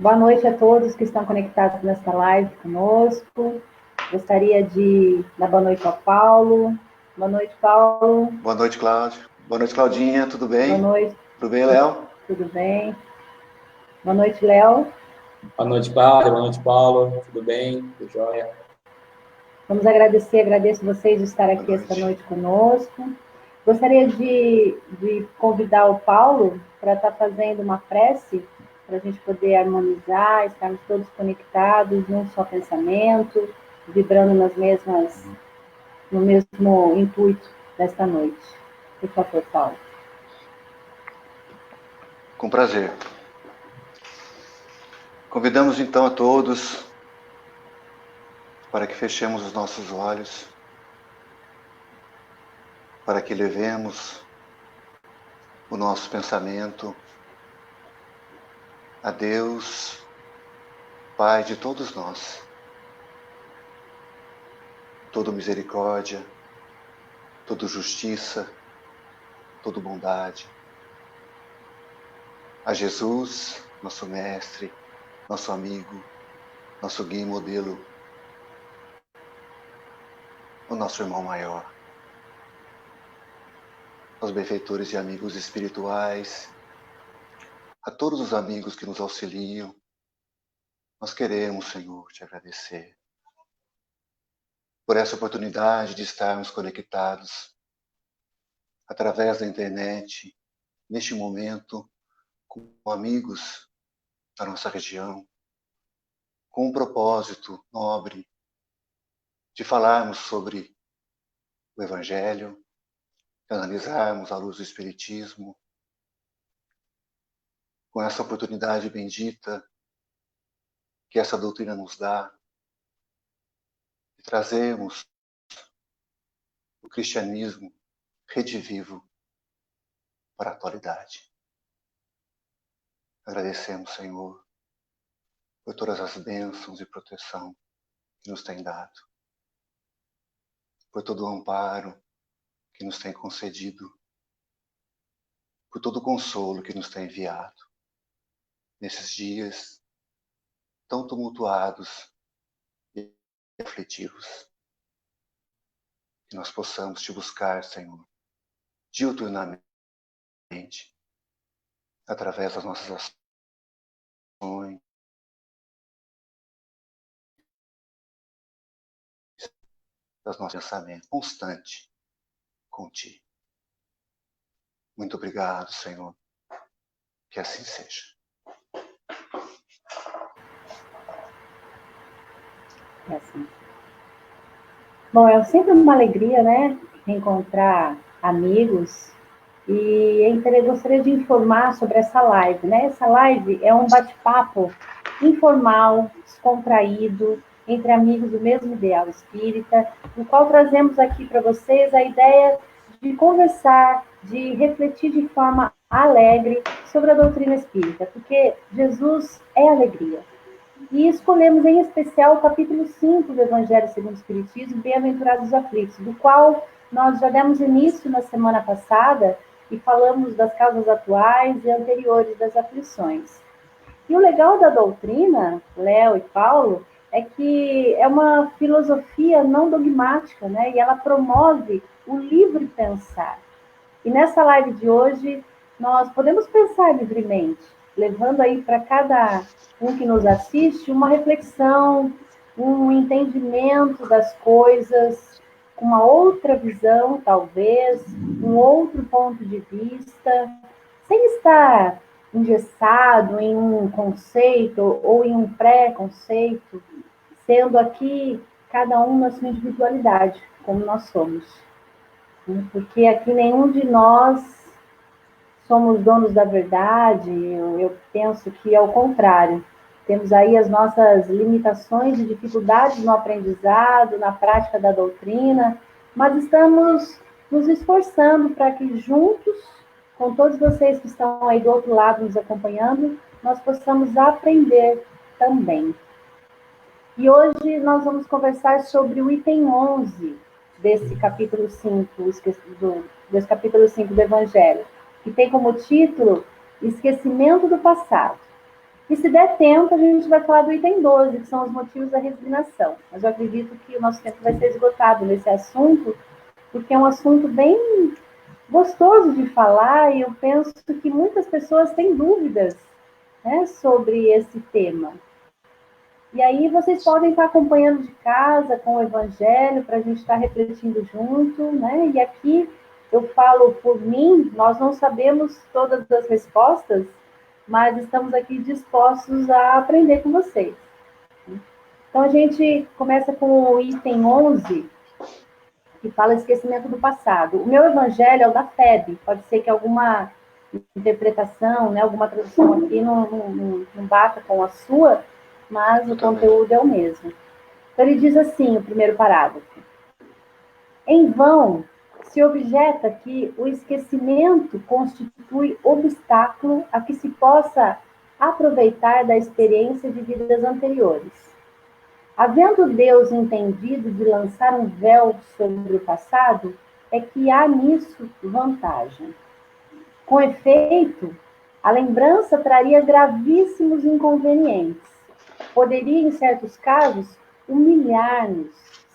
Boa noite a todos que estão conectados nesta live conosco. Gostaria de dar boa noite ao Paulo. Boa noite, Paulo. Boa noite, Cláudio. Boa noite, Claudinha. Tudo bem? Boa noite. Tudo bem, Léo? Tudo bem. Boa noite, Léo. Boa noite, Cláudio. Boa noite, Paulo. Tudo bem? Tudo jóia? Vamos agradeço vocês de estar aqui esta noite conosco. Gostaria de convidar o Paulo para estar fazendo uma prece, para a gente poder harmonizar, estarmos todos conectados num só pensamento, vibrando no mesmo intuito desta noite. Por favor, Paulo. Com prazer. Convidamos então a todos para que fechemos os nossos olhos, para que levemos o nosso pensamento a Deus, Pai de todos nós, toda misericórdia, toda justiça, toda bondade, a Jesus, nosso mestre, nosso amigo, nosso guia e modelo, o nosso irmão maior, aos benfeitores e amigos espirituais, a todos os amigos que nos auxiliam. Nós queremos, Senhor, te agradecer por essa oportunidade de estarmos conectados através da internet, neste momento, com amigos da nossa região, com um propósito nobre de falarmos sobre o Evangelho, de analisarmos à luz do Espiritismo, com essa oportunidade bendita que essa doutrina nos dá, de trazermos o cristianismo redivivo para a atualidade. Agradecemos, Senhor, por todas as bênçãos e proteção que nos tem dado, por todo o amparo que nos tem concedido, por todo o consolo que nos tem enviado nesses dias tão tumultuados e aflitivos. Que nós possamos te buscar, Senhor, diuturnamente, através das nossas ações, das nossas pensamentos, constante contigo. Muito obrigado, Senhor. Que assim seja. É assim. Bom, é sempre uma alegria, né, reencontrar amigos. E eu gostaria de informar sobre essa live, né? Essa live é um bate-papo informal, descontraído, entre amigos do mesmo ideal espírita, no qual trazemos aqui para vocês a ideia de conversar, de refletir de forma alegre sobre a doutrina espírita, porque Jesus é alegria. E escolhemos em especial o capítulo 5 do Evangelho segundo o Espiritismo, Bem-aventurados os aflitos, do qual nós já demos início na semana passada e falamos das causas atuais e anteriores das aflições. E o legal da doutrina, Léo e Paulo, é que é uma filosofia não dogmática, né? E ela promove o livre pensar. E nessa live de hoje, nós podemos pensar livremente, levando aí para cada um que nos assiste uma reflexão, um entendimento das coisas, uma outra visão, talvez, um outro ponto de vista, sem estar engessado em um conceito ou em um pré-conceito, sendo aqui cada um na sua individualidade, como nós somos. Porque aqui nenhum de nós somos donos da verdade, eu penso que é o contrário. Temos aí as nossas limitações e dificuldades no aprendizado, na prática da doutrina, mas estamos nos esforçando para que juntos, com todos vocês que estão aí do outro lado nos acompanhando, nós possamos aprender também. E hoje nós vamos conversar sobre o item 11 desse capítulo 5, desse capítulo 5 do Evangelho, que tem como título Esquecimento do Passado. E se der tempo, a gente vai falar do item 12, que são os motivos da resignação. Mas eu acredito que o nosso tempo vai ser esgotado nesse assunto, porque é um assunto bem gostoso de falar, e eu penso que muitas pessoas têm dúvidas, né, sobre esse tema. E aí vocês podem estar acompanhando de casa com o Evangelho, para a gente estar refletindo junto, né? E aqui eu falo por mim, nós não sabemos todas as respostas, mas estamos aqui dispostos a aprender com vocês. Então a gente começa com o item 11, que fala esquecimento do passado. O meu Evangelho é o da FEB, pode ser que alguma interpretação, né, alguma tradução aqui não bata com a sua, mas o conteúdo é o mesmo. Então, ele diz assim, o primeiro parágrafo. Em vão, se objeta que o esquecimento constitui obstáculo a que se possa aproveitar da experiência de vidas anteriores. Havendo Deus entendido de lançar um véu sobre o passado, é que há nisso vantagem. Com efeito, a lembrança traria gravíssimos inconvenientes. Poderia, em certos casos, humilhar-nos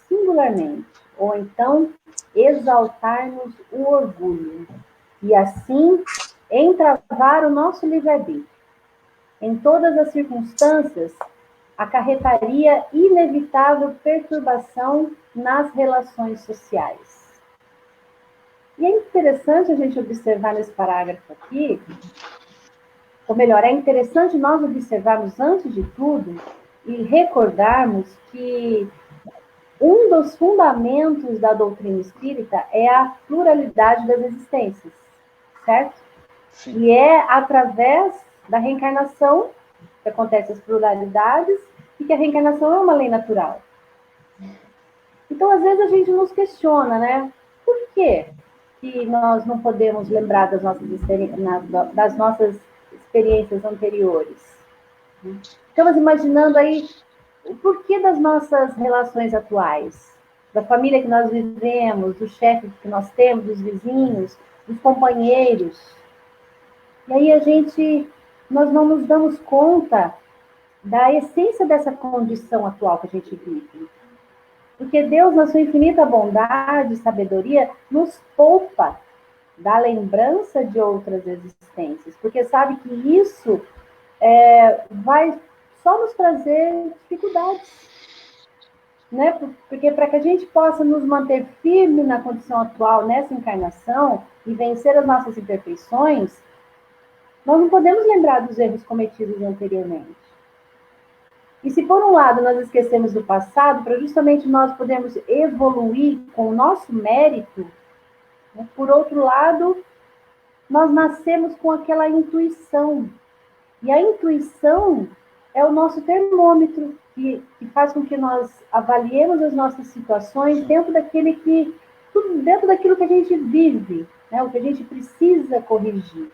singularmente, ou então exaltar-nos o orgulho, e assim entravar o nosso livre-arbítrio. Em todas as circunstâncias, acarretaria inevitável perturbação nas relações sociais. E é interessante a gente observar nesse parágrafo aqui, ou melhor, é interessante nós observarmos antes de tudo e recordarmos que um dos fundamentos da doutrina espírita é a pluralidade das existências, certo? Sim. E é através da reencarnação que acontecem as pluralidades e que a reencarnação é uma lei natural. Então, às vezes, a gente nos questiona, né? Por quê que nós não podemos lembrar das nossas experiências anteriores? Estamos imaginando aí o porquê das nossas relações atuais, da família que nós vivemos, do chefe que nós temos, dos vizinhos, dos companheiros. E aí nós não nos damos conta da essência dessa condição atual que a gente vive. Porque Deus, na sua infinita bondade e sabedoria, nos poupa da lembrança de outras existências, porque sabe que isso vai só nos trazer dificuldades, né? Porque para que a gente possa nos manter firme na condição atual, nessa encarnação, e vencer as nossas imperfeições, nós não podemos lembrar dos erros cometidos anteriormente. E se por um lado nós esquecemos do passado, para justamente nós podermos evoluir com o nosso mérito, né? Por outro lado, nós nascemos com aquela intuição. E a intuição é o nosso termômetro, que faz com que nós avaliemos as nossas situações dentro daquilo que a gente vive, né? O que a gente precisa corrigir.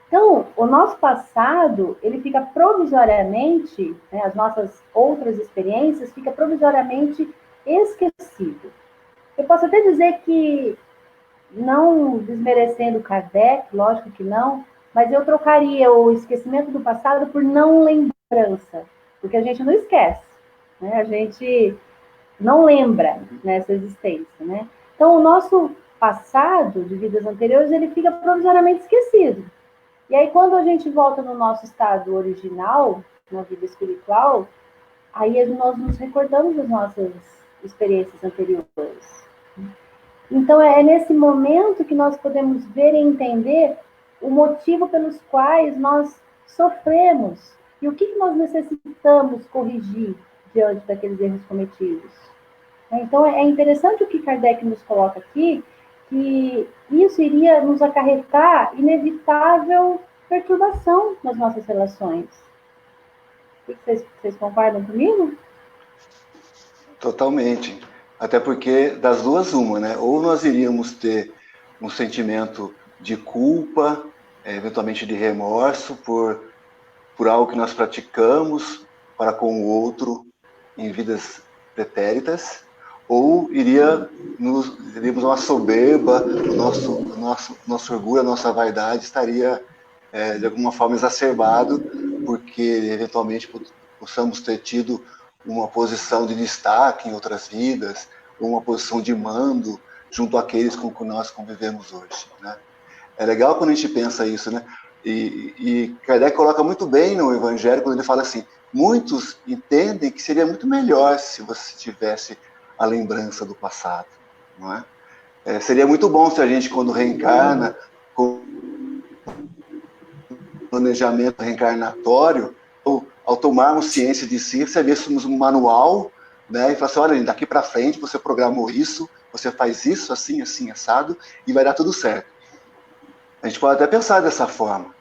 Então, o nosso passado, ele fica provisoriamente, né, as nossas outras experiências, fica provisoriamente esquecido. Eu posso até dizer que, não desmerecendo Kardec, lógico que não, mas eu trocaria o esquecimento do passado por não lembrança, porque a gente não esquece, né? A gente não lembra nessa existência, né? Então, o nosso passado de vidas anteriores, ele fica provisoriamente esquecido. E aí, quando a gente volta no nosso estado original, na vida espiritual, aí nós nos recordamos das nossas experiências anteriores. Então, é nesse momento que nós podemos ver e entender o motivo pelos quais nós sofremos e o que nós necessitamos corrigir diante daqueles erros cometidos. Então, é interessante o que Kardec nos coloca aqui, que isso iria nos acarretar inevitável perturbação nas nossas relações. Vocês concordam comigo? Totalmente. Até porque das duas uma, né? Ou nós iríamos ter um sentimento de culpa, eventualmente de remorso por algo que nós praticamos para com o outro em vidas pretéritas, ou iríamos uma soberba, o nosso orgulho, a nossa vaidade estaria de alguma forma exacerbado porque eventualmente possamos ter tido uma posição de destaque em outras vidas, ou uma posição de mando junto àqueles com que nós convivemos hoje, né? É legal quando a gente pensa isso, né? E Kardec coloca muito bem no Evangelho quando ele fala assim: muitos entendem que seria muito melhor se você tivesse a lembrança do passado, não é? Seria muito bom se a gente, quando reencarna, com planejamento reencarnatório, ou ao tomarmos ciência de si, recebêssemos um manual, né, e falar assim: olha, daqui para frente você programou isso, você faz isso, assim, assim, assado, e vai dar tudo certo. A gente pode até pensar dessa forma,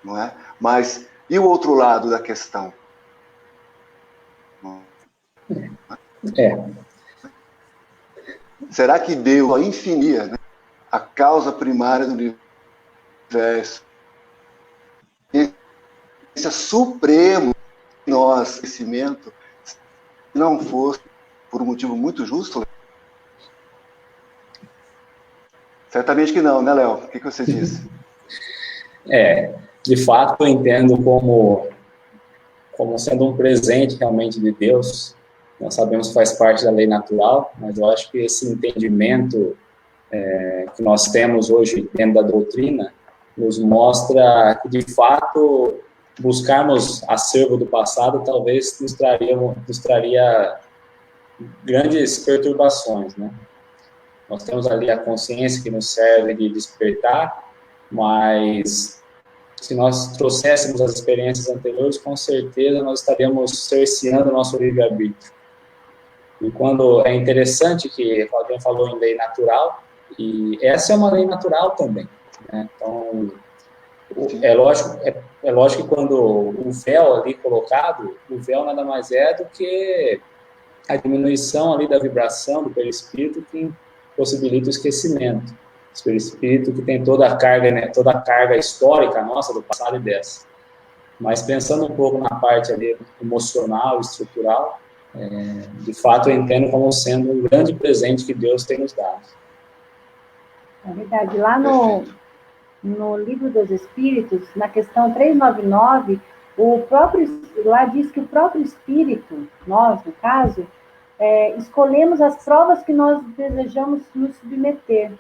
não é? Mas e o outro lado da questão? Será que Deus, a infinia, né, a causa primária do universo, esse supremo nós, conhecimento, se não fosse por um motivo muito justo? Certamente que não, né, Léo? O que você disse? De fato, eu entendo como sendo um presente realmente de Deus. Nós sabemos que faz parte da lei natural, mas eu acho que esse entendimento que nós temos hoje dentro da doutrina nos mostra que, de fato, buscarmos acervo do passado talvez nos traria grandes perturbações, né? Nós temos ali a consciência que nos serve de despertar, mas se nós trouxéssemos as experiências anteriores, com certeza nós estaríamos cerceando o nosso livre-arbítrio. E quando é interessante que alguém falou em lei natural, e essa é uma lei natural também, né? Então, é lógico que quando o véu ali colocado, o véu nada mais é do que a diminuição ali da vibração do perispírito que possibilita o esquecimento. Esse perispírito que tem toda a carga, né, toda a carga histórica nossa do passado e dessa. Mas pensando um pouco na parte ali emocional, estrutural, de fato eu entendo como sendo um grande presente que Deus tem nos dado. É verdade. Lá no Livro dos Espíritos, na questão 399, lá diz que o próprio Espírito, nós, no caso, escolhemos as provas que nós desejamos nos submeter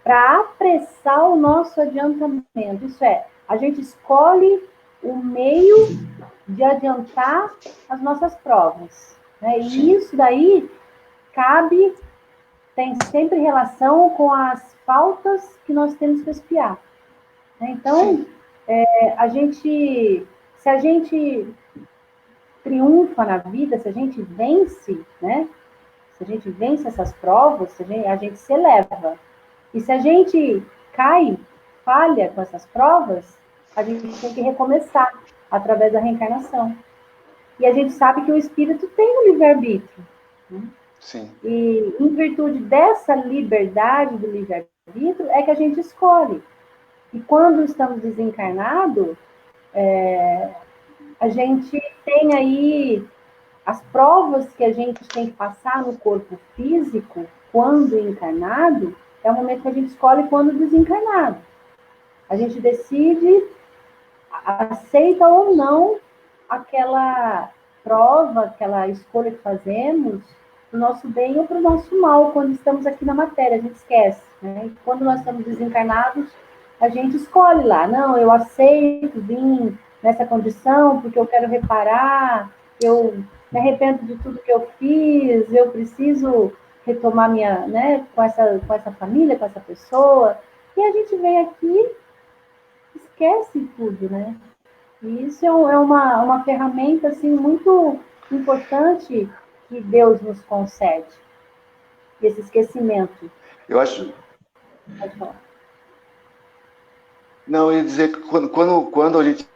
para apressar o nosso adiantamento. Isso é, a gente escolhe o meio de adiantar as nossas provas, né? E isso daí tem sempre relação com as faltas que nós temos que expiar. Então, se a gente triunfa na vida, se a gente vence, né? Se a gente vence essas provas, a gente se eleva. E se a gente falha com essas provas, a gente tem que recomeçar através da reencarnação. E a gente sabe que o espírito tem um livre-arbítrio. Né? Sim. E em virtude dessa liberdade do livre-arbítrio é que a gente escolhe. E quando estamos desencarnados, a gente tem aí as provas que a gente tem que passar no corpo físico, quando encarnado, é o momento que a gente escolhe quando desencarnado. A gente decide, aceita ou não aquela prova, aquela escolha que fazemos, para o nosso bem ou para o nosso mal, quando estamos aqui na matéria, a gente esquece. Né? E quando nós estamos desencarnados, a gente escolhe lá, não, eu aceito vir nessa condição, porque eu quero reparar, eu me arrependo de tudo que eu fiz, eu preciso retomar minha, né, com essa família, com essa pessoa, e a gente vem aqui, esquece tudo, né? E isso é uma ferramenta, assim, muito importante que Deus nos concede, esse esquecimento. Eu acho... Pode falar. Não, eu ia dizer que quando a gente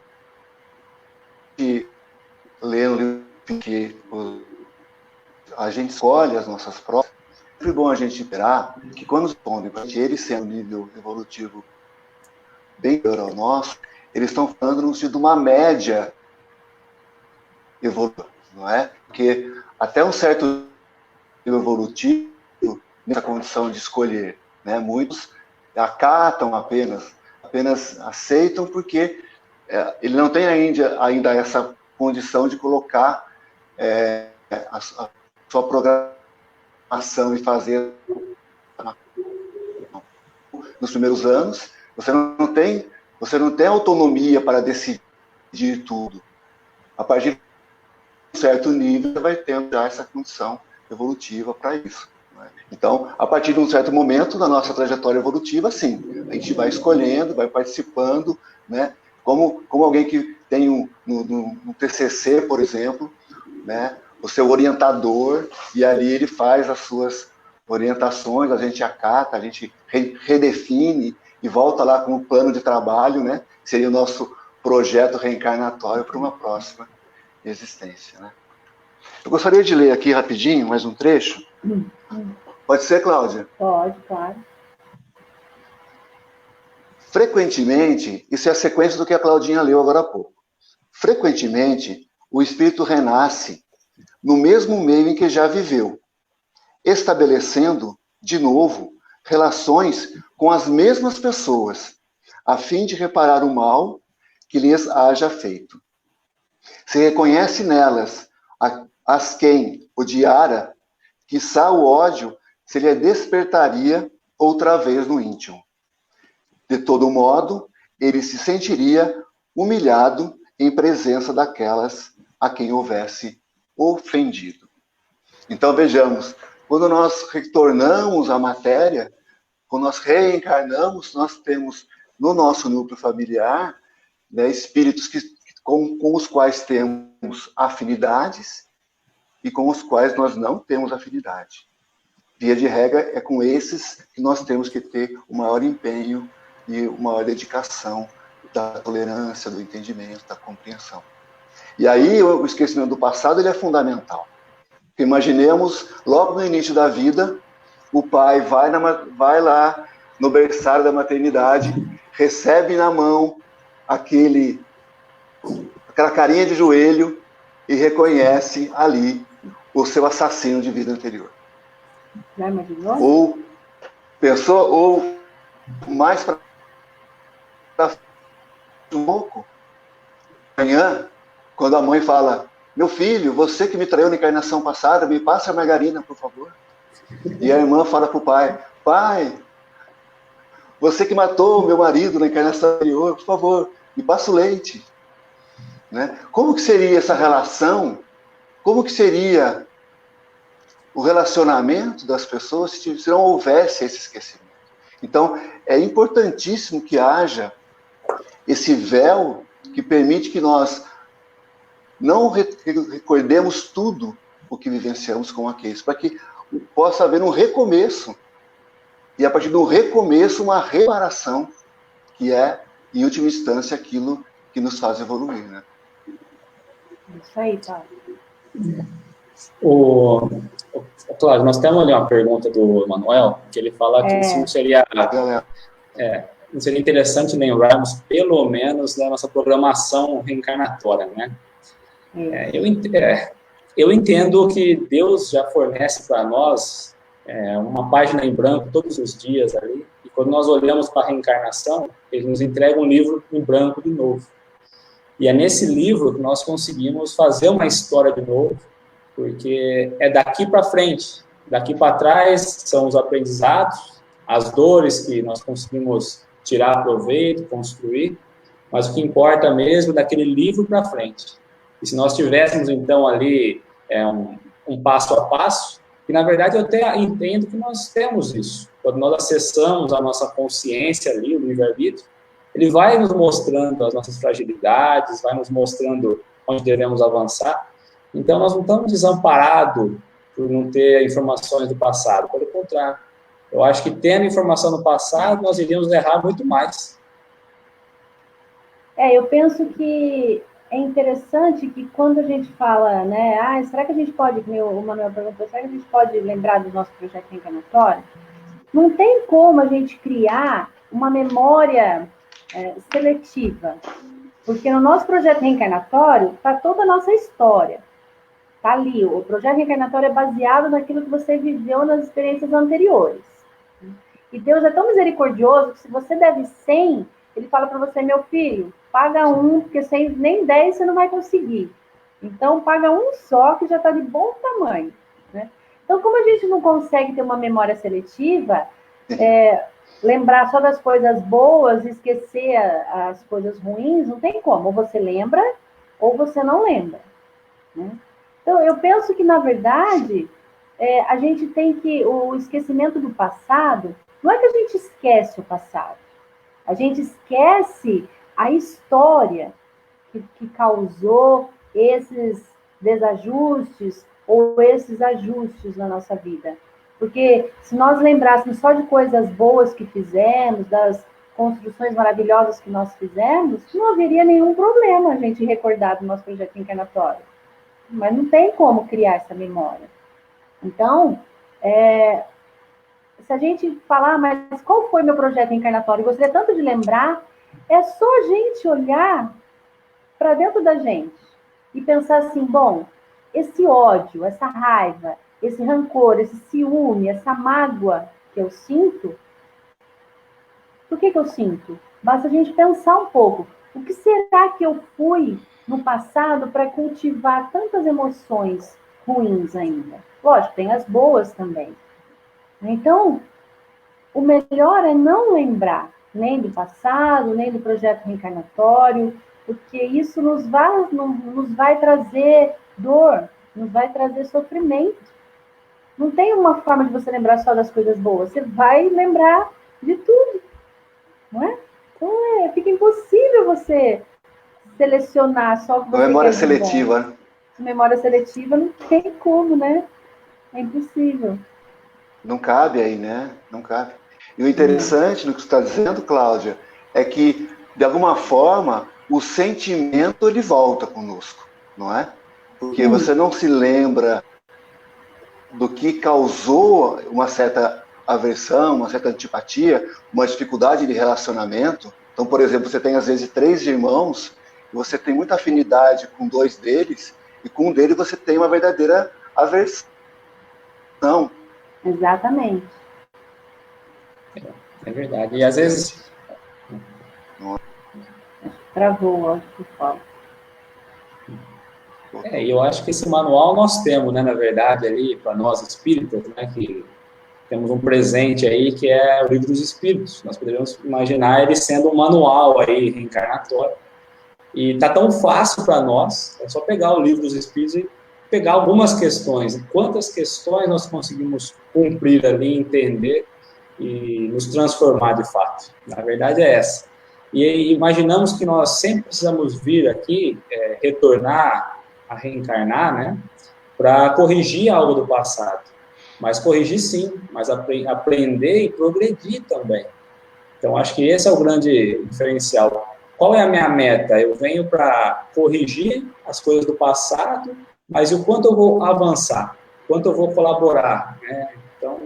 lê no livro que a gente escolhe as nossas provas, é sempre bom a gente esperar que quando respondem, ele sendo um nível evolutivo bem superior ao nosso, eles estão falando no sentido de uma média evolutiva, não é? Porque até um certo nível evolutivo, nessa condição de escolher, né? Muitos acatam apenas aceitam porque ele não tem ainda essa condição de colocar a sua programação e fazer nos primeiros anos. Você não tem autonomia para decidir tudo. A partir de um certo nível, você vai tendo já essa condição evolutiva para isso. Então, a partir de um certo momento da nossa trajetória evolutiva, sim, a gente vai escolhendo, vai participando, né? Como alguém que tem no TCC, por exemplo, né? O seu orientador, e ali ele faz as suas orientações, a gente acata, a gente redefine e volta lá com um plano de trabalho, né? Que seria o nosso projeto reencarnatório para uma próxima existência, né? Eu gostaria de ler aqui rapidinho mais um trecho. Pode ser, Cláudia? Pode, claro. Frequentemente, isso é a sequência do que a Claudinha leu agora há pouco. Frequentemente, o espírito renasce no mesmo meio em que já viveu, estabelecendo, de novo, relações com as mesmas pessoas, a fim de reparar o mal que lhes haja feito. Se reconhece nelas as quem odiara, quiçá o ódio se lhe despertaria outra vez no íntimo. De todo modo, ele se sentiria humilhado em presença daquelas a quem houvesse ofendido. Então, vejamos, quando nós retornamos à matéria, quando nós reencarnamos, nós temos no nosso núcleo familiar, né, espíritos com os quais temos afinidades e com os quais nós não temos afinidade. Via de regra, é com esses que nós temos que ter o maior empenho e uma maior dedicação da tolerância, do entendimento, da compreensão. E aí, o esquecimento do passado ele é fundamental. Imaginemos, logo no início da vida, o pai vai lá no berçário da maternidade, recebe na mão aquela carinha de joelho e reconhece ali o seu assassino de vida anterior. Já imaginou? Ou pensou, ou mais para um pouco, amanhã, quando a mãe fala: meu filho, você que me traiu na encarnação passada, me passa a margarina, por favor. E a irmã fala para o pai: pai, você que matou meu marido na encarnação anterior, por favor, me passa o leite. Né? Como que seria essa relação? Como que seria o relacionamento das pessoas se não houvesse esse esquecimento? Então, é importantíssimo que haja esse véu que permite que nós não recordemos tudo o que vivenciamos com aqueles, para que possa haver um recomeço, e a partir do recomeço, uma reparação, que é, em última instância, aquilo que nos faz evoluir, né? Isso aí, Paulo. Claro, nós temos ali uma pergunta do Manuel, que ele fala que isso não seria interessante lembrarmos, pelo menos, da nossa programação reencarnatória, né? Eu entendo que Deus já fornece para nós uma página em branco todos os dias ali, e quando nós olhamos para a reencarnação, Ele nos entrega um livro em branco de novo. E é nesse livro que nós conseguimos fazer uma história de novo, porque é daqui para frente. Daqui para trás são os aprendizados, as dores que nós conseguimos tirar proveito, construir, mas o que importa mesmo é daquele livro para frente. E se nós tivéssemos, então, ali um passo a passo, que, na verdade, eu até entendo que nós temos isso. Quando nós acessamos a nossa consciência ali, o livre-arbítrio, ele vai nos mostrando as nossas fragilidades, vai nos mostrando onde devemos avançar. Então, nós não estamos desamparados por não ter informações do passado. Pelo contrário, eu acho que tendo informação do passado, nós iríamos errar muito mais. Eu penso que é interessante que quando a gente fala, né, será que a gente pode, o Manuel perguntou, será que a gente pode lembrar do nosso projeto reencarnatório? Não tem como a gente criar uma memória seletiva, porque no nosso projeto reencarnatório está toda a nossa história. Está ali, o projeto reencarnatório é baseado naquilo que você viveu nas experiências anteriores. E Deus é tão misericordioso que se você deve 100, ele fala para você, meu filho, paga um, porque sem nem 10 você não vai conseguir. Então, paga um só, que já está de bom tamanho, né? Então, como a gente não consegue ter uma memória seletiva, lembrar só das coisas boas e esquecer as coisas ruins, não tem como. Ou você lembra, ou você não lembra, né? Então, eu penso que, na verdade, a gente tem que... O esquecimento do passado, não é que a gente esquece o passado, a gente esquece a história que causou esses desajustes ou esses ajustes na nossa vida. Porque se nós lembrássemos só de coisas boas que fizemos, das construções maravilhosas que nós fizemos, não haveria nenhum problema a gente recordar do nosso projeto encarnatório. Mas não tem como criar essa memória. Então, se a gente falar, mas qual foi meu projeto encarnatório? Eu gostaria tanto de lembrar, é só a gente olhar para dentro da gente e pensar assim, bom, esse ódio, essa raiva, esse rancor, esse ciúme, essa mágoa que eu sinto, por que eu sinto? Basta a gente pensar um pouco. O que será que eu fui no passado para cultivar tantas emoções ruins ainda? Lógico, tem as boas também. Então, o melhor é não lembrar nem do passado, nem do projeto reencarnatório, porque isso nos vai trazer dor, nos vai trazer sofrimento. Não tem uma forma de você lembrar só das coisas boas, você vai lembrar de tudo, não é? Então, fica impossível você selecionar só o que você Memória quer de bom. seletiva, né? Memória seletiva não tem como, né? É impossível. Não cabe aí, né? Não cabe. E o interessante no que você está dizendo, Cláudia, é que, de alguma forma, o sentimento ele volta conosco, não é? Porque você não se lembra do que causou uma certa aversão, uma certa antipatia, uma dificuldade de relacionamento. Então, por exemplo, você tem às vezes 3 irmãos, e você tem muita afinidade com 2 deles, e com um deles você tem uma verdadeira aversão. Exatamente. É verdade. E às vezes... Travou o áudio por fala. Eu acho que esse manual nós temos, né, na verdade, ali, para nós espíritas, né, que temos um presente aí que é o Livro dos Espíritos. Nós poderíamos imaginar ele sendo um manual aí, reencarnatório. E tá tão fácil para nós, é só pegar o Livro dos Espíritos e pegar algumas questões. E quantas questões nós conseguimos cumprir ali, entender e nos transformar de fato. Na verdade é essa. E imaginamos que nós sempre precisamos vir aqui, retornar a reencarnar, né, para corrigir algo do passado. Mas corrigir sim, mas aprender e progredir também. Então, acho que esse é o grande diferencial. Qual é a minha meta? Eu venho para corrigir as coisas do passado, mas o quanto eu vou avançar? Quanto eu vou colaborar? Né? Então,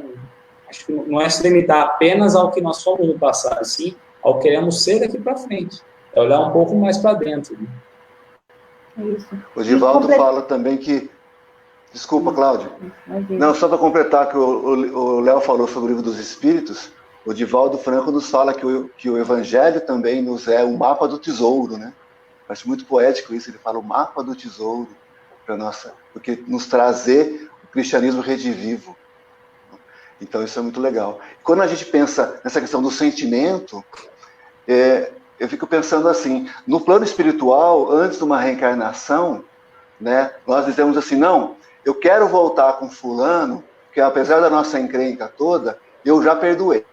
acho que não é se limitar apenas ao que nós somos no passado, sim, ao que queremos ser daqui para frente. É olhar um pouco mais para dentro. Né? Isso. O Divaldo fala também que... Desculpa, Cláudio. Não, só para completar que o Léo falou sobre o Livro dos Espíritos, o Divaldo Franco nos fala que o Evangelho também nos é um mapa do tesouro, né? Acho muito poético isso, ele fala o mapa do tesouro para nossa, porque nos trazer o cristianismo redivivo. Então isso é muito legal. Quando a gente pensa nessa questão do sentimento, eu fico pensando assim, no plano espiritual, antes de uma reencarnação, né, nós dizemos assim, não, eu quero voltar com fulano, porque apesar da nossa encrenca toda, eu já perdoei.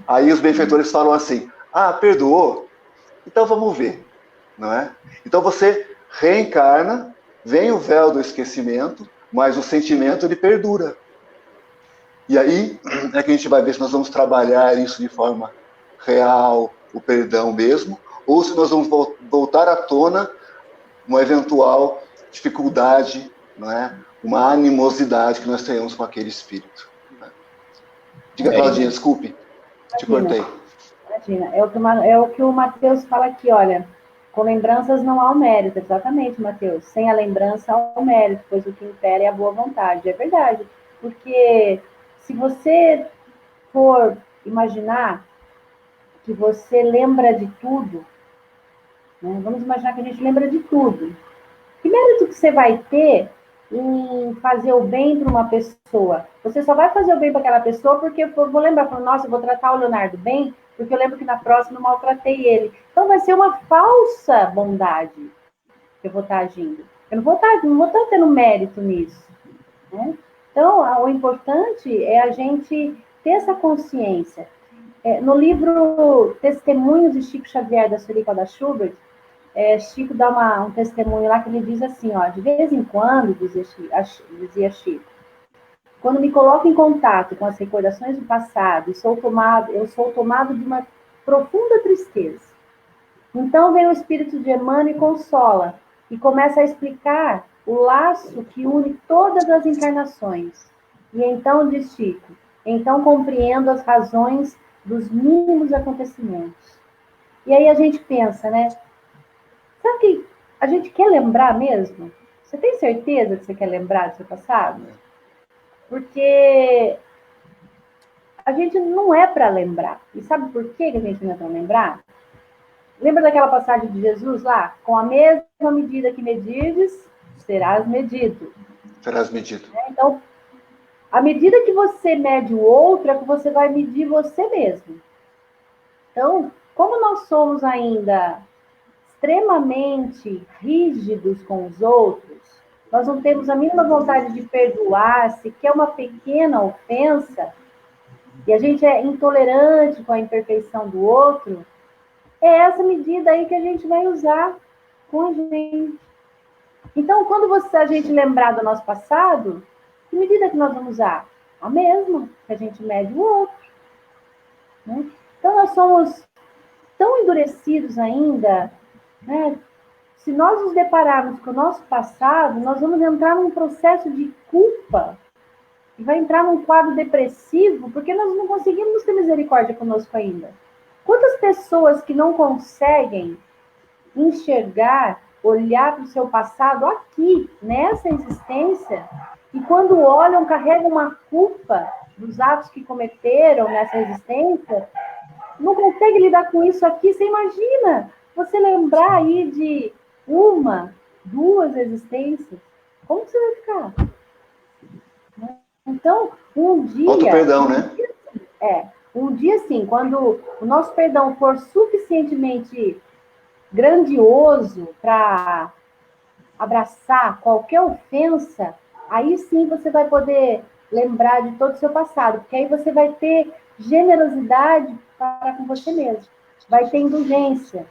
Aí os benfeitores falam assim, perdoou? Então vamos ver, não é? Então você reencarna, vem o véu do esquecimento, mas o sentimento ele perdura. E aí é que a gente vai ver se nós vamos trabalhar isso de forma real, o perdão mesmo, ou se nós vamos voltar à tona uma eventual dificuldade, não é? Uma animosidade que nós tenhamos com aquele espírito. Né? Diga, Claudinha, desculpe, te cortei. Imagina, é o que o Mateus fala aqui, olha, com lembranças não há o mérito, exatamente, Mateus, sem a lembrança há o mérito, pois o que impera é a boa vontade, é verdade, porque se você for imaginar que você lembra de tudo, né? Vamos imaginar que a gente lembra de tudo. Que mérito que você vai ter em fazer o bem para uma pessoa? Você só vai fazer o bem para aquela pessoa porque eu vou lembrar, nossa, eu vou tratar o Leonardo bem, porque eu lembro que na próxima eu maltratei ele. Então vai ser uma falsa bondade que eu vou estar agindo. Eu não vou estar tendo mérito nisso, né? Então, o importante é a gente ter essa consciência. No livro Testemunhos de Chico Xavier, da Sueli Caldas Schubert, Chico dá um testemunho lá que ele diz assim, ó, de vez em quando, dizia Chico, quando me coloco em contato com as recordações do passado, eu sou tomado de uma profunda tristeza. Então vem o espírito de Emmanuel e consola, e começa a explicar o laço que une todas as encarnações. E então, diz Chico, então compreendo as razões dos mínimos acontecimentos. E aí a gente pensa, né? Sabe que a gente quer lembrar mesmo? Você tem certeza que você quer lembrar do seu passado? Porque a gente não é para lembrar. E sabe por que a gente não é para lembrar? Lembra daquela passagem de Jesus lá? Com a mesma medida que medirdes, serás medido. Serás medido. Então, à medida que você mede o outro, é que você vai medir você mesmo. Então, como nós somos ainda extremamente rígidos com os outros, nós não temos a mínima vontade de perdoar, se quer uma pequena ofensa, e a gente é intolerante com a imperfeição do outro, é essa medida aí que a gente vai usar com a gente. Então, quando a gente lembrar do nosso passado, que medida que nós vamos usar? A mesma, que a gente mede o outro. Né? Então, nós somos tão endurecidos ainda, né? Se nós nos depararmos com o nosso passado, nós vamos entrar num processo de culpa, e vai entrar num quadro depressivo, porque nós não conseguimos ter misericórdia conosco ainda. Quantas pessoas que não conseguem enxergar, olhar para o seu passado aqui, nessa existência, e quando olham, carregam uma culpa dos atos que cometeram nessa existência, não consegue lidar com isso aqui. Você imagina, você lembrar aí de 1, 2 existências, como você vai ficar? Então, um dia... Auto-perdão, né? Um dia, sim, quando o nosso perdão for suficientemente grandioso para abraçar qualquer ofensa, aí sim você vai poder lembrar de todo o seu passado, porque aí você vai ter generosidade para com você mesmo, vai ter indulgência.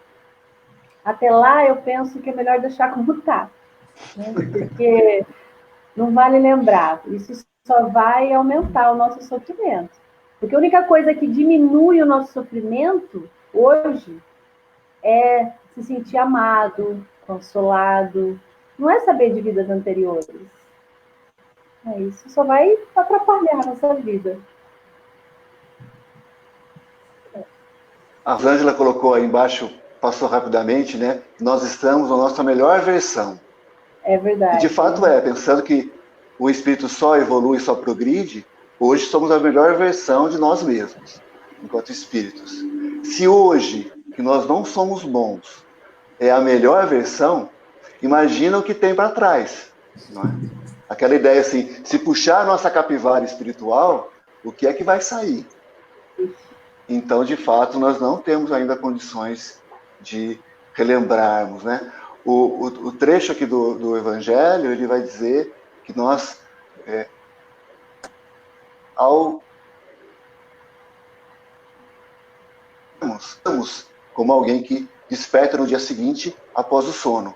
Até lá, eu penso que é melhor deixar como está, né? Porque não vale lembrar, isso só vai aumentar o nosso sofrimento. Porque a única coisa que diminui o nosso sofrimento hoje é se sentir amado, consolado. Não é saber de vidas anteriores. Isso só vai atrapalhar a nossa vida. A Rosângela colocou aí embaixo, passou rapidamente, né? Nós estamos na nossa melhor versão. É verdade. E de fato pensando que o espírito só evolui, só progride, hoje somos a melhor versão de nós mesmos, enquanto espíritos. Se hoje, que nós não somos bons, é a melhor versão, imagina o que tem para trás. Não é? Aquela ideia assim, se puxar a nossa capivara espiritual, o que é que vai sair? Então, de fato, nós não temos ainda condições de relembrarmos, né? O trecho aqui do Evangelho, ele vai dizer que nós, estamos como alguém que desperta no dia seguinte após o sono.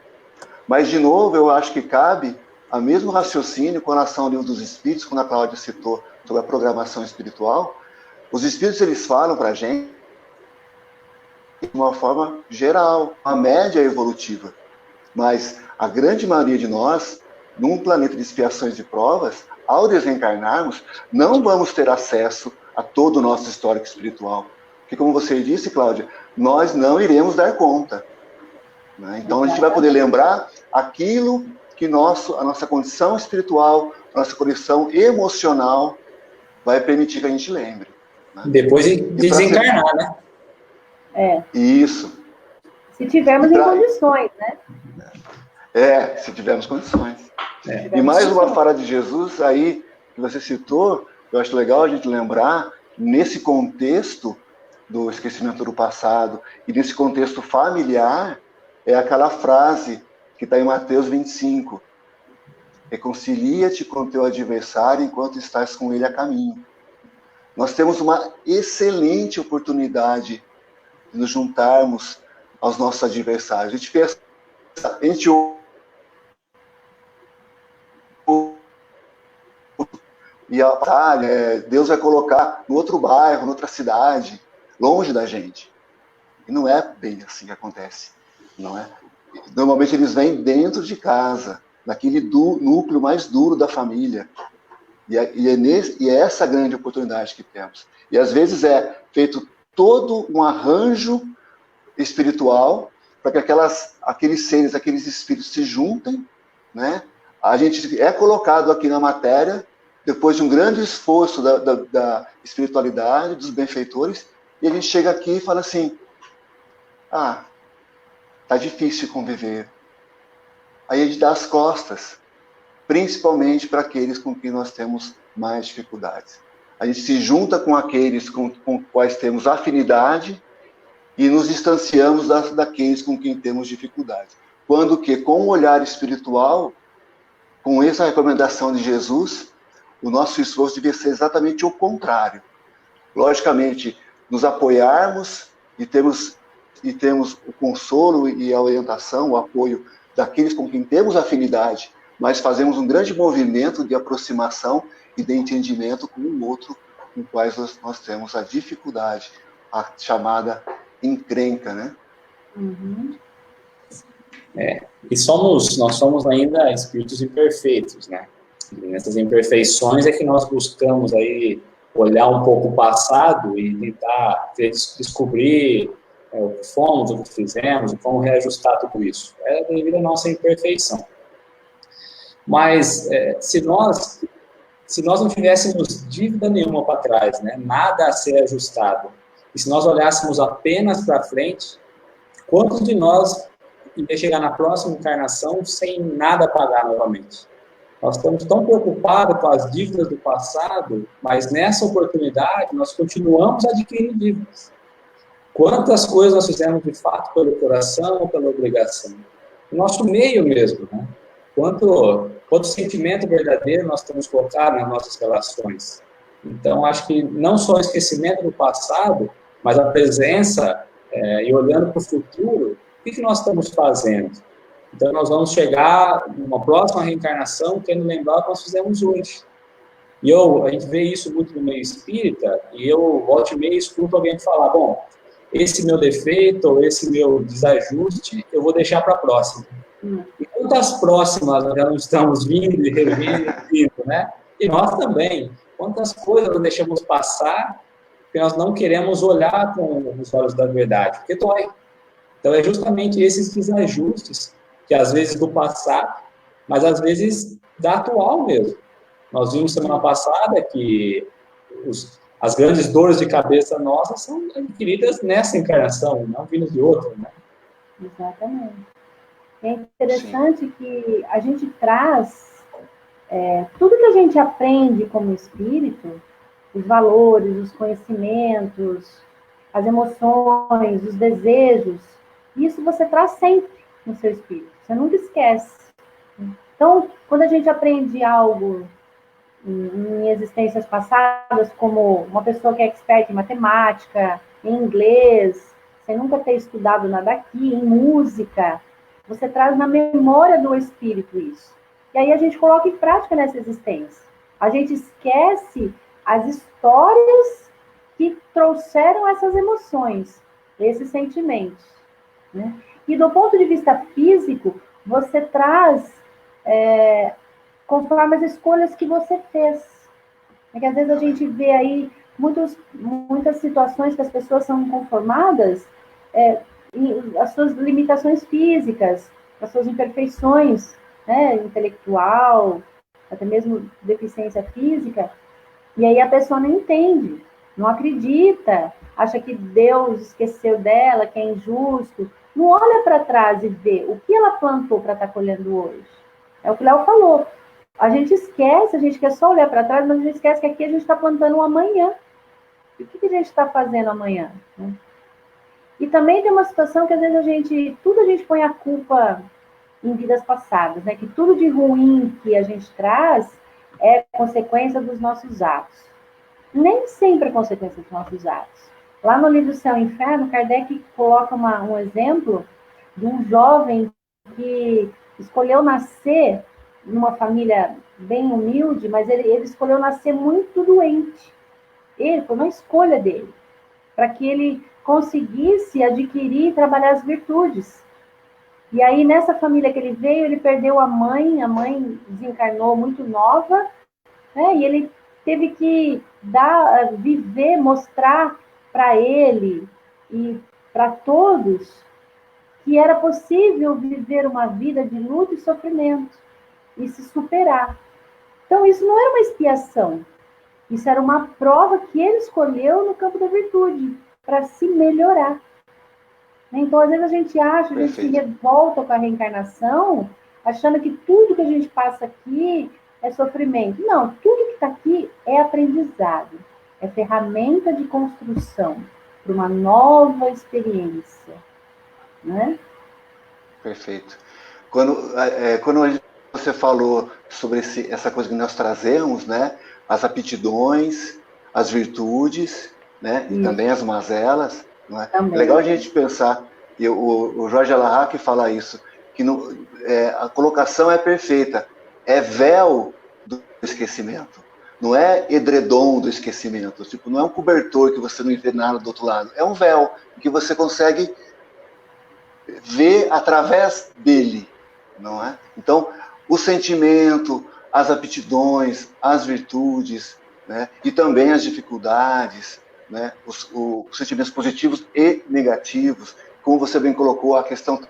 Mas, de novo, eu acho que cabe o mesmo raciocínio com relação ao livro dos Espíritos, quando a Cláudia citou sobre a programação espiritual. Os Espíritos, eles falam para a gente de uma forma geral, uma média evolutiva. Mas a grande maioria de nós, num planeta de expiações e provas, ao desencarnarmos, não vamos ter acesso a todo o nosso histórico espiritual. Porque, como você disse, Cláudia, nós não iremos dar conta. Né? Então, a gente vai poder lembrar aquilo que a nossa condição espiritual, a nossa condição emocional vai permitir que a gente lembre. Né? Depois de desencarnar, né? Isso. Se tivermos em condições, né? Se tivermos condições. Se E mais uma condições. fala de Jesus aí, que você citou, eu acho legal a gente lembrar, nesse contexto do esquecimento do passado e nesse contexto familiar, é aquela frase que está em Mateus 25. Reconcilia-te com teu adversário enquanto estás com ele a caminho. Nós temos uma excelente oportunidade de nos juntarmos aos nossos adversários. A gente pensa, a gente e a batalha, Deus vai colocar no outro bairro, noutra cidade, longe da gente. E não é bem assim que acontece, não é? Normalmente eles vêm dentro de casa, naquele núcleo mais duro da família. E é essa grande oportunidade que temos. E às vezes é feito todo um arranjo espiritual para que aqueles seres, aqueles espíritos se juntem, né? A gente é colocado aqui na matéria depois de um grande esforço da espiritualidade, dos benfeitores, e a gente chega aqui e fala assim, tá difícil conviver. Aí a gente dá as costas, principalmente para aqueles com quem nós temos mais dificuldades. A gente se junta com aqueles com quais temos afinidade e nos distanciamos daqueles com quem temos dificuldade. Quando que, com o olhar espiritual, com essa recomendação de Jesus, o nosso esforço devia ser exatamente o contrário. Logicamente, nos apoiarmos e termos o consolo e a orientação, o apoio daqueles com quem temos afinidade, mas fazemos um grande movimento de aproximação e de entendimento com o outro com quais nós temos a dificuldade, a chamada encrenca, né? Uhum. E nós somos ainda espíritos imperfeitos, né? E nessas imperfeições é que nós buscamos aí olhar um pouco o passado e tentar descobrir o que fomos, o que fizemos, e como reajustar tudo isso. É devido à nossa imperfeição. Mas se nós não tivéssemos dívida nenhuma para trás, né? Nada a ser ajustado, e se nós olhássemos apenas para frente, quantos de nós iria chegar na próxima encarnação sem nada pagar novamente? Nós estamos tão preocupados com as dívidas do passado, mas nessa oportunidade nós continuamos adquirindo dívidas. Quantas coisas nós fizemos de fato pelo coração ou pela obrigação? O nosso meio mesmo, né? Quanto sentimento verdadeiro nós temos colocado nas nossas relações. Então, acho que não só o esquecimento do passado, mas a presença e olhando para o futuro, o que nós estamos fazendo? Então, nós vamos chegar numa próxima reencarnação querendo lembrar o que nós fizemos hoje. E a gente vê isso muito no meio espírita, e eu volto e meia escuto alguém falar, bom, esse meu defeito ou esse meu desajuste, eu vou deixar para a próxima. E quantas próximas nós já não estamos vindo e revendo, né? E nós também. Quantas coisas nós deixamos passar porque nós não queremos olhar com os olhos da verdade, porque dói. Então, é justamente esses desajustes, que às vezes do passado, mas às vezes da atual mesmo. Nós vimos semana passada que as grandes dores de cabeça nossas são adquiridas nessa encarnação, não vindas de outra, né? Exatamente. É interessante que a gente traz tudo que a gente aprende como espírito, os valores, os conhecimentos, as emoções, os desejos, isso você traz sempre no seu espírito, você nunca esquece. Então, quando a gente aprende algo em existências passadas, como uma pessoa que é expert em matemática, em inglês, sem nunca ter estudado nada aqui, em música, você traz na memória do espírito isso. E aí a gente coloca em prática nessa existência. A gente esquece as histórias que trouxeram essas emoções, esses sentimentos, né? E do ponto de vista físico, você traz conforme as escolhas que você fez. Porque às vezes a gente vê aí muitas situações que as pessoas são inconformadas as suas limitações físicas, as suas imperfeições, né, intelectual, até mesmo deficiência física, e aí a pessoa não entende. não acredita, acha que Deus esqueceu dela, que é injusto, não olha para trás e vê o que ela plantou para estar colhendo hoje. É o que o Léo falou. A gente esquece, a gente quer só olhar para trás, mas a gente esquece que aqui a gente está plantando um amanhã. E o que a gente está fazendo amanhã? Né? E também tem uma situação que às vezes tudo a gente põe a culpa em vidas passadas, né? Que tudo de ruim que a gente traz é consequência dos nossos atos. Nem sempre é consequência dos nossos atos. Lá no livro Céu e Inferno, Kardec coloca um exemplo de um jovem que escolheu nascer numa família bem humilde, mas ele escolheu nascer muito doente. Foi uma escolha dele, para que ele conseguisse adquirir e trabalhar as virtudes. E aí, nessa família que ele veio, ele perdeu a mãe desencarnou muito nova, né? E ele teve que viver, mostrar para ele e para todos que era possível viver uma vida de luta e sofrimento e se superar. Então, isso não era uma expiação, isso era uma prova que ele escolheu no campo da virtude, para se melhorar. Então, às vezes a gente se revolta com a reencarnação, achando que tudo que a gente passa aqui é sofrimento. Não, tudo que está aqui é aprendizado, é ferramenta de construção para uma nova experiência. Né? Perfeito. Quando você falou sobre essa coisa que nós trazemos, né? As aptidões, as virtudes, né? E também as mazelas. Não é? É legal a gente pensar, e o Jorge Alahak fala isso, que a colocação é perfeita, é véu do esquecimento, não é edredom do esquecimento, tipo, não é um cobertor que você não vê nada do outro lado, é um véu que você consegue ver através dele, não é? Então, o sentimento, as aptidões, as virtudes, né? E também as dificuldades, né? Os sentimentos positivos e negativos, como você bem colocou, a questão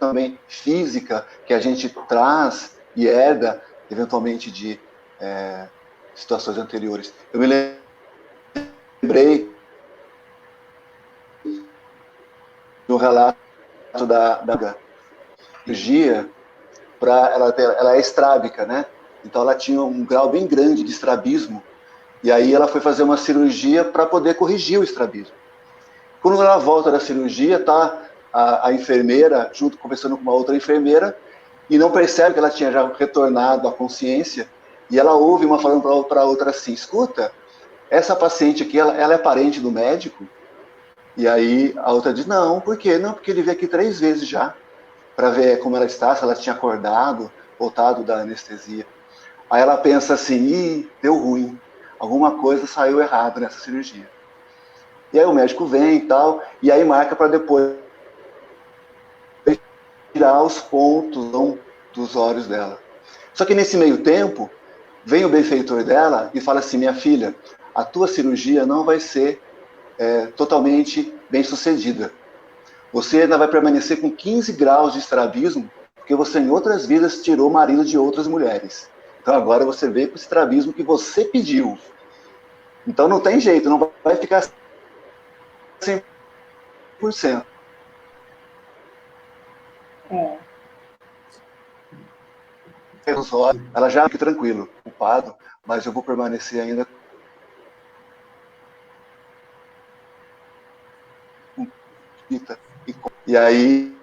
também física que a gente traz e herda, eventualmente, de situações anteriores. Eu me lembrei do relato da cirurgia, ela é estrábica, né? Então ela tinha um grau bem grande de estrabismo, e aí ela foi fazer uma cirurgia para poder corrigir o estrabismo. Quando ela volta da cirurgia, tá a enfermeira junto conversando com uma outra enfermeira e não percebe que ela tinha já retornado à consciência, e ela ouve uma falando para a outra assim: escuta, essa paciente aqui, ela é parente do médico? E aí a outra diz: não, por quê? Não, porque ele veio aqui 3 vezes já, para ver como ela está, se ela tinha acordado, voltado da anestesia. Aí ela pensa assim: deu ruim, alguma coisa saiu errado nessa cirurgia. E aí o médico vem e tal, e aí marca para depois tirar os pontos dos olhos dela. Só que nesse meio tempo, vem o benfeitor dela e fala assim: minha filha, a tua cirurgia não vai ser totalmente bem sucedida. Você ainda vai permanecer com 15 graus de estrabismo, porque você em outras vidas tirou o marido de outras mulheres. Então agora você veio com o estrabismo que você pediu. Então não tem jeito, não vai ficar 100%. Ela já fica tranquilo, culpado, mas eu vou permanecer ainda. E aí,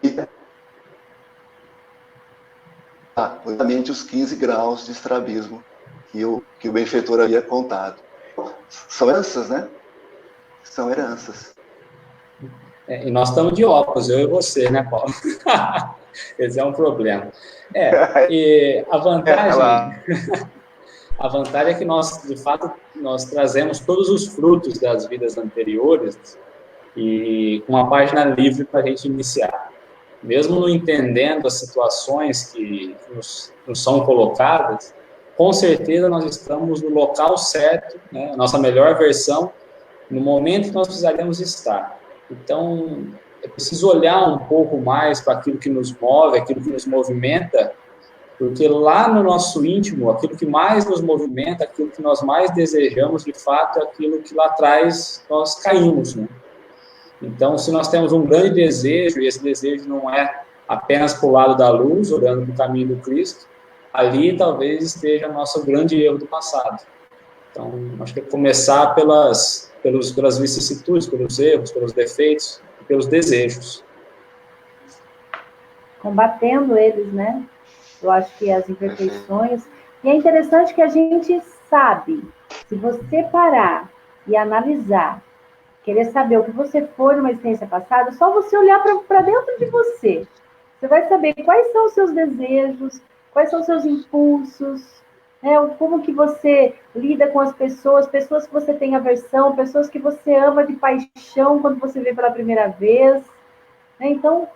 exatamente os 15 graus de estrabismo que o benfeitor havia contado. São heranças, né? São heranças. E nós estamos de óculos, eu e você, né, Paulo? Esse é um problema. E a vantagem é que nós, de fato, nós trazemos todos os frutos das vidas anteriores e com uma página livre para a gente iniciar. Mesmo não entendendo as situações que nos são colocadas, com certeza nós estamos no local certo, né, a nossa melhor versão, no momento que nós precisaríamos estar. Então, é preciso olhar um pouco mais para aquilo que nos move, aquilo que nos movimenta, Porque lá no nosso íntimo, aquilo que mais nos movimenta, aquilo que nós mais desejamos, de fato, é aquilo que lá atrás nós caímos, né? Então, se nós temos um grande desejo, e esse desejo não é apenas para o lado da luz, olhando para o caminho do Cristo, ali talvez esteja o nosso grande erro do passado. Então, acho que é começar pelas vicissitudes, pelos erros, pelos defeitos, pelos desejos. Combatendo eles, né? Eu acho que as imperfeições... E é interessante que a gente sabe, se você parar e analisar, querer saber o que você foi numa experiência passada, só você olhar para dentro de você. Você vai saber quais são os seus desejos, quais são os seus impulsos, né? Como que você lida com as pessoas que você tem aversão, pessoas que você ama de paixão quando você vê pela primeira vez. Né? Então,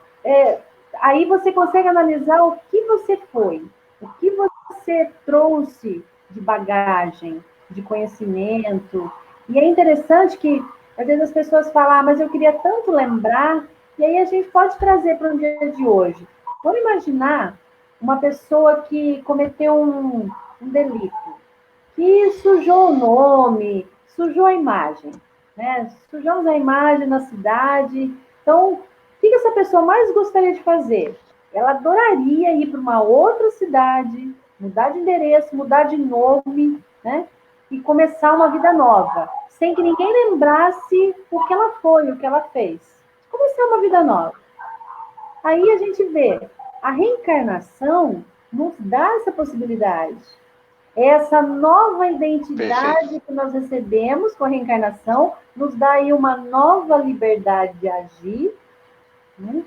aí você consegue analisar o que você foi, o que você trouxe de bagagem, de conhecimento. E é interessante que, às vezes, as pessoas falam, mas eu queria tanto lembrar, e aí a gente pode trazer para o dia de hoje. Vamos imaginar uma pessoa que cometeu um delito, que sujou o nome, sujou a imagem, né? Sujamos a imagem na cidade. Então, o que essa pessoa mais gostaria de fazer? Ela adoraria ir para uma outra cidade, mudar de endereço, mudar de nome, né? E começar uma vida nova, sem que ninguém lembrasse o que ela foi, o que ela fez. Começar uma vida nova. Aí a gente vê, a reencarnação nos dá essa possibilidade. Essa nova identidade que nós recebemos com a reencarnação nos dá aí uma nova liberdade de agir. Né?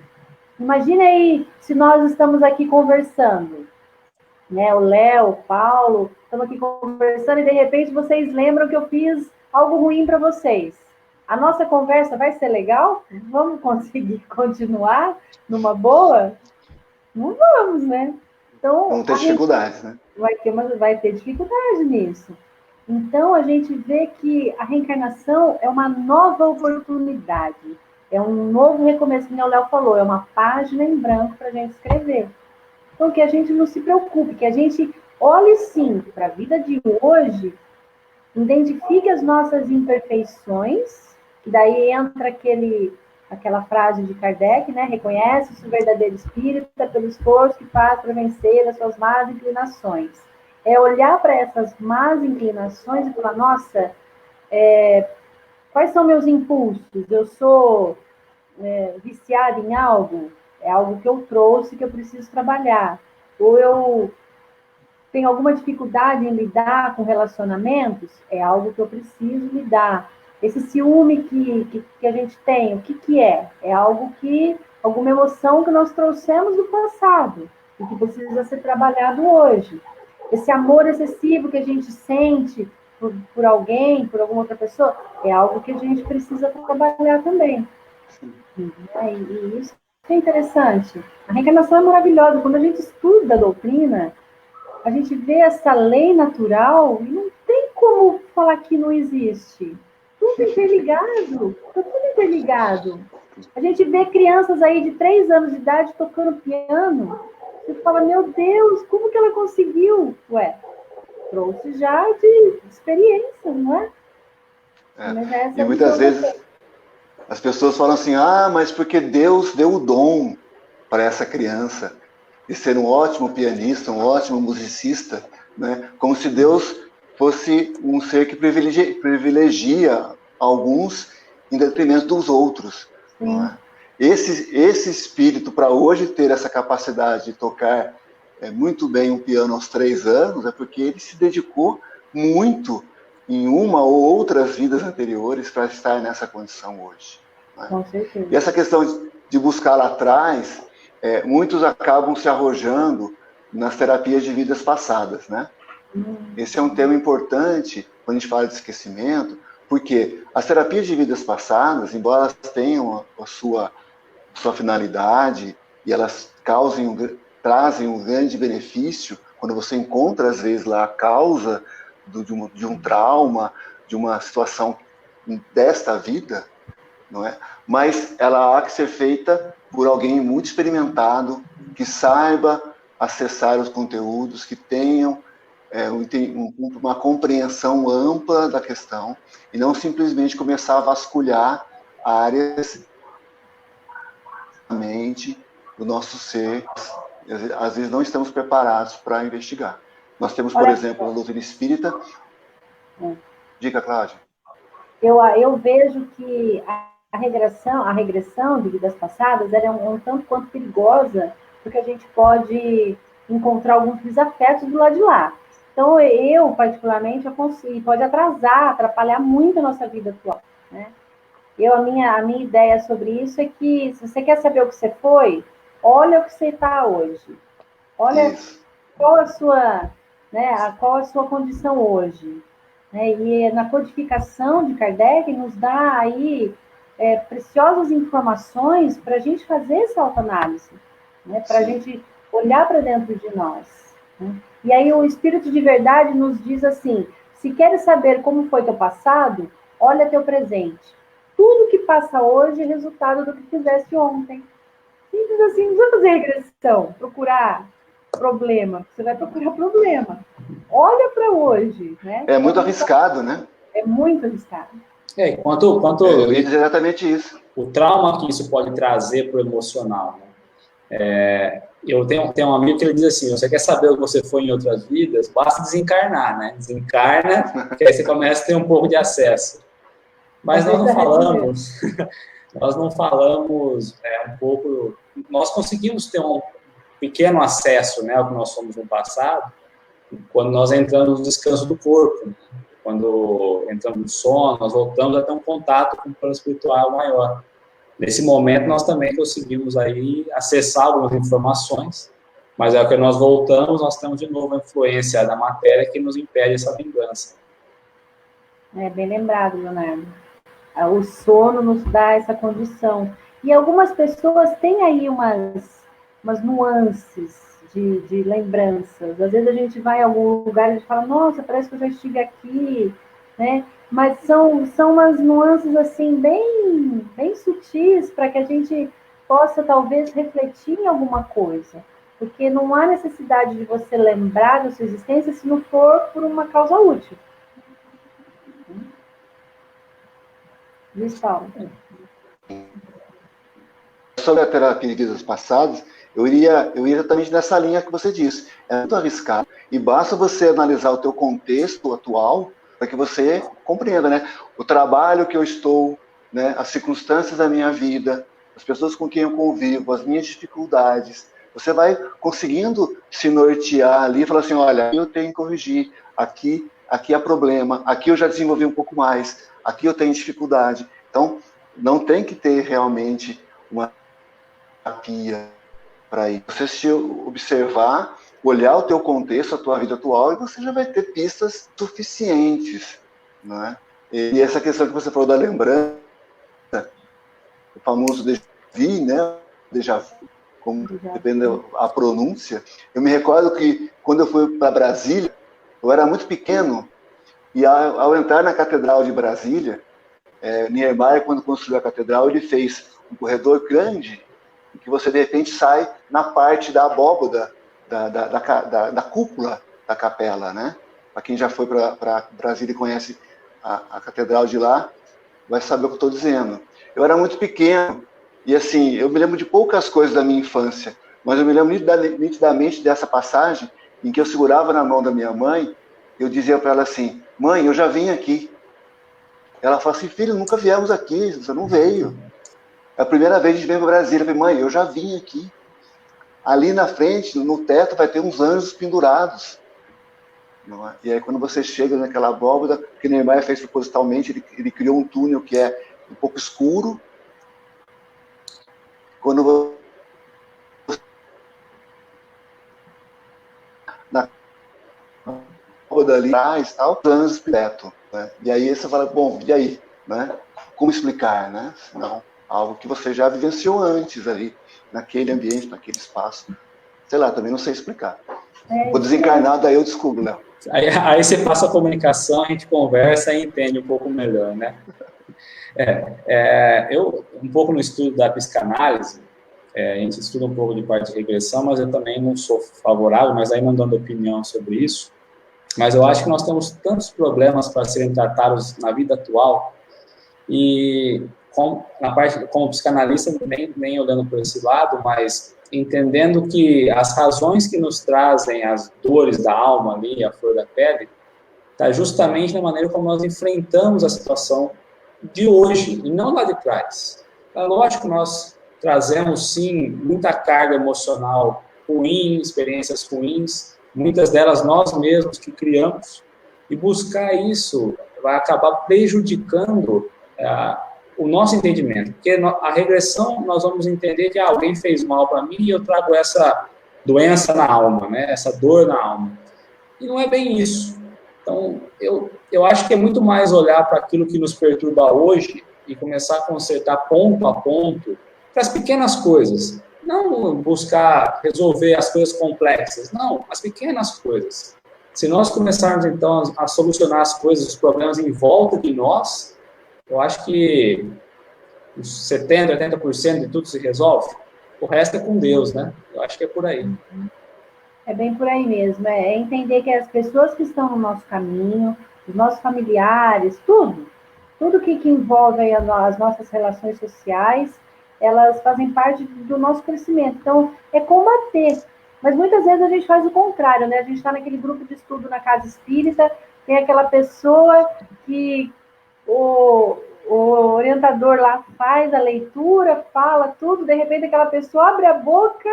Imagina aí se nós estamos aqui conversando, né? O Léo, o Paulo, estamos aqui conversando e de repente vocês lembram que eu fiz algo ruim para vocês. A nossa conversa vai ser legal? Vamos conseguir continuar numa boa? Não vamos, né? Então, vamos ter dificuldades, né? Vai ter dificuldade nisso. Então, a gente vê que a reencarnação é uma nova oportunidade, é um novo recomeço, como o Léo falou, é uma página em branco para a gente escrever. Então, que a gente não se preocupe, que a gente olhe sim para a vida de hoje, identifique as nossas imperfeições, que daí entra aquela frase de Kardec, né? Reconhece-se o verdadeiro espírita pelo esforço que faz para vencer as suas más inclinações. É olhar para essas más inclinações e falar, nossa, quais são meus impulsos? Eu sou viciada em algo? É algo que eu trouxe, que eu preciso trabalhar. Ou eu tenho alguma dificuldade em lidar com relacionamentos? É algo que eu preciso lidar. Esse ciúme que a gente tem, o que é? É algo alguma emoção que nós trouxemos do passado e que precisa ser trabalhado hoje. Esse amor excessivo que a gente sente por alguém, por alguma outra pessoa, é algo que a gente precisa trabalhar também. E isso é interessante. A reencarnação é maravilhosa. Quando a gente estuda a doutrina, a gente vê essa lei natural e não tem como falar que não existe. Tudo interligado, está tudo interligado. A gente vê crianças aí de 3 anos de idade tocando piano. Você fala, meu Deus, como que ela conseguiu? Ué, trouxe já de experiência, não é? E muitas vezes as pessoas falam assim, mas porque Deus deu o dom para essa criança de ser um ótimo pianista, um ótimo musicista, né? Como se Deus fosse um ser que privilegia alguns em detrimento dos outros. Não é? Esse espírito, para hoje ter essa capacidade de tocar muito bem um piano aos 3 anos, é porque ele se dedicou muito em uma ou outras vidas anteriores para estar nessa condição hoje. Né? Com certeza. E essa questão de buscar lá atrás, muitos acabam se arrojando nas terapias de vidas passadas, né? Esse é um tema importante quando a gente fala de esquecimento, porque as terapias de vidas passadas, embora elas tenham a sua finalidade e elas trazem um grande benefício, quando você encontra, às vezes, lá a causa de um trauma, de uma situação desta vida, não é? Mas ela há que ser feita por alguém muito experimentado, que saiba acessar os conteúdos, que tenham uma compreensão ampla da questão, e não simplesmente começar a vasculhar áreas da mente, do nosso ser. Às vezes não estamos preparados para investigar. Nós temos, por exemplo, a doutrina espírita. Diga, Cláudia. Eu vejo que a regressão de vidas passadas ela é um tanto quanto perigosa, porque a gente pode encontrar alguns desafetos do lado de lá. Então, eu, particularmente, pode atrapalhar muito a nossa vida atual, né? A minha ideia sobre isso é que, se você quer saber o que você foi, olha o que você está hoje. Olha qual a sua, né, qual a sua condição hoje. Né? E na codificação de Kardec nos dá aí preciosas informações para a gente fazer essa autoanálise, né? Para a gente olhar para dentro de nós. Né? E aí o Espírito de Verdade nos diz assim, se queres saber como foi teu passado, olha teu presente. Tudo que passa hoje é resultado do que fizeste ontem. Simples assim, não precisa fazer regressão, procurar problema. Você vai procurar problema. Olha para hoje, né? É muito arriscado, né? É muito arriscado. Eu ia dizer exatamente isso. O trauma que isso pode trazer para o emocional, né? Eu tenho um amigo que ele diz assim, você quer saber o que você foi em outras vidas? Basta desencarnar, né? Desencarna, que aí você começa a ter um pouco de acesso. Mas nós não falamos um pouco... Nós conseguimos ter um pequeno acesso, né, ao que nós somos no passado, quando nós entramos no descanso do corpo, né? Quando entramos no sono, nós voltamos a ter um contato com o plano espiritual maior. Nesse momento, nós também conseguimos aí acessar algumas informações, mas é que nós voltamos, nós temos de novo a influência da matéria que nos impede essa vingança. Bem lembrado, Leonardo. O sono nos dá essa condição. E algumas pessoas têm aí umas nuances de lembranças. Às vezes a gente vai em algum lugar e a gente fala, nossa, parece que eu já estive aqui, né? Mas são umas nuances, assim, bem sutis para que a gente possa, talvez, refletir em alguma coisa. Porque não há necessidade de você lembrar da sua existência se não for por uma causa útil. Paulo. Sobre a terapia de vidas passadas, eu iria exatamente nessa linha que você disse. É muito arriscado. E basta você analisar o teu contexto atual para que você compreenda, né? O trabalho que eu estou, né? As circunstâncias da minha vida, as pessoas com quem eu convivo, as minhas dificuldades. Você vai conseguindo se nortear ali e falar assim, olha, eu tenho que corrigir, aqui há problema, aqui eu já desenvolvi um pouco mais, aqui eu tenho dificuldade. Então, não tem que ter realmente uma terapia para isso. Você se observar, olhar o teu contexto, a tua vida atual, e você já vai ter pistas suficientes, não é? E essa questão que você falou da lembrança, o famoso déjà vu, né? Déjà vu, como dependendo a pronúncia. Eu me recordo que quando eu fui para Brasília, eu era muito pequeno, e ao entrar na Catedral de Brasília, Niemeyer, quando construiu a catedral, ele fez um corredor grande, em que você, de repente, sai na parte da abóboda, da cúpula da capela, né? Para quem já foi para Brasília e conhece a catedral de lá, vai saber o que eu estou dizendo. Eu era muito pequeno, e assim, eu me lembro de poucas coisas da minha infância, mas eu me lembro nitidamente dessa passagem, em que eu segurava na mão da minha mãe, eu dizia para ela assim, mãe, eu já vim aqui. Ela falou assim, filho, nunca viemos aqui, você não veio. É a primeira vez que a gente vem para Brasília. Eu falei, mãe, eu já vim aqui. Ali na frente, no teto, vai ter uns anjos pendurados. Não é? E aí, quando você chega naquela abóbada, que Niemeyer fez propositalmente, ele criou um túnel que é um pouco escuro. Quando você... na abóbada ali atrás, tal, os anjos teto. Né? E aí você fala, bom, e aí? Né? Como explicar, né? Não. Algo que você já vivenciou antes ali, naquele ambiente, naquele espaço. Sei lá, também não sei explicar. Vou desencarnar, daí eu descubro, Léo. Aí você passa a comunicação, a gente conversa e entende um pouco melhor, né? Eu, um pouco no estudo da psicanálise, A gente estuda um pouco de parte de regressão, mas eu também não sou favorável, mas aí não dando opinião sobre isso. Mas eu acho que nós temos tantos problemas para serem tratados na vida atual, e como psicanalista, nem olhando por esse lado, mas entendendo que as razões que nos trazem as dores da alma ali, a flor da pele, está justamente na maneira como nós enfrentamos a situação de hoje, e não lá de trás. É lógico que nós trazemos, sim, muita carga emocional ruim, experiências ruins, muitas delas nós mesmos que criamos, e buscar isso vai acabar prejudicando o nosso entendimento, porque a regressão nós vamos entender que alguém fez mal para mim e eu trago essa doença na alma, né? Essa dor na alma. E não é bem isso. Então, eu acho que é muito mais olhar para aquilo que nos perturba hoje e começar a consertar ponto a ponto para as pequenas coisas. Não buscar resolver as coisas complexas, não, as pequenas coisas. Se nós começarmos, então, a solucionar as coisas, os problemas em volta de nós, eu acho que uns 70%, 80% de tudo se resolve. O resto é com Deus, né? Eu acho que é por aí. É bem por aí mesmo. É entender que as pessoas que estão no nosso caminho, os nossos familiares, tudo que envolve aí as nossas relações sociais, elas fazem parte do nosso crescimento. Então, é combater. Mas muitas vezes a gente faz o contrário, né? A gente está naquele grupo de estudo na casa espírita, tem aquela pessoa que o orientador lá faz a leitura, fala tudo, de repente aquela pessoa abre a boca,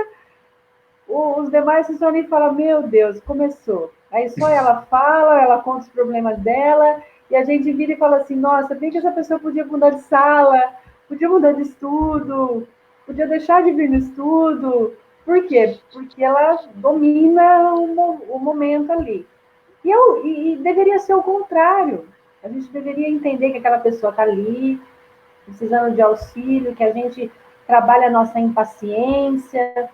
os demais se ali e falam, meu Deus, começou. Aí só ela fala, ela conta os problemas dela, e a gente vira e fala assim, nossa, bem que essa pessoa podia mudar de sala, podia mudar de estudo, podia deixar de vir no estudo. Por quê? Porque ela domina o momento ali. E deveria ser o contrário. A gente deveria entender que aquela pessoa está ali, precisando de auxílio, que a gente trabalha a nossa impaciência,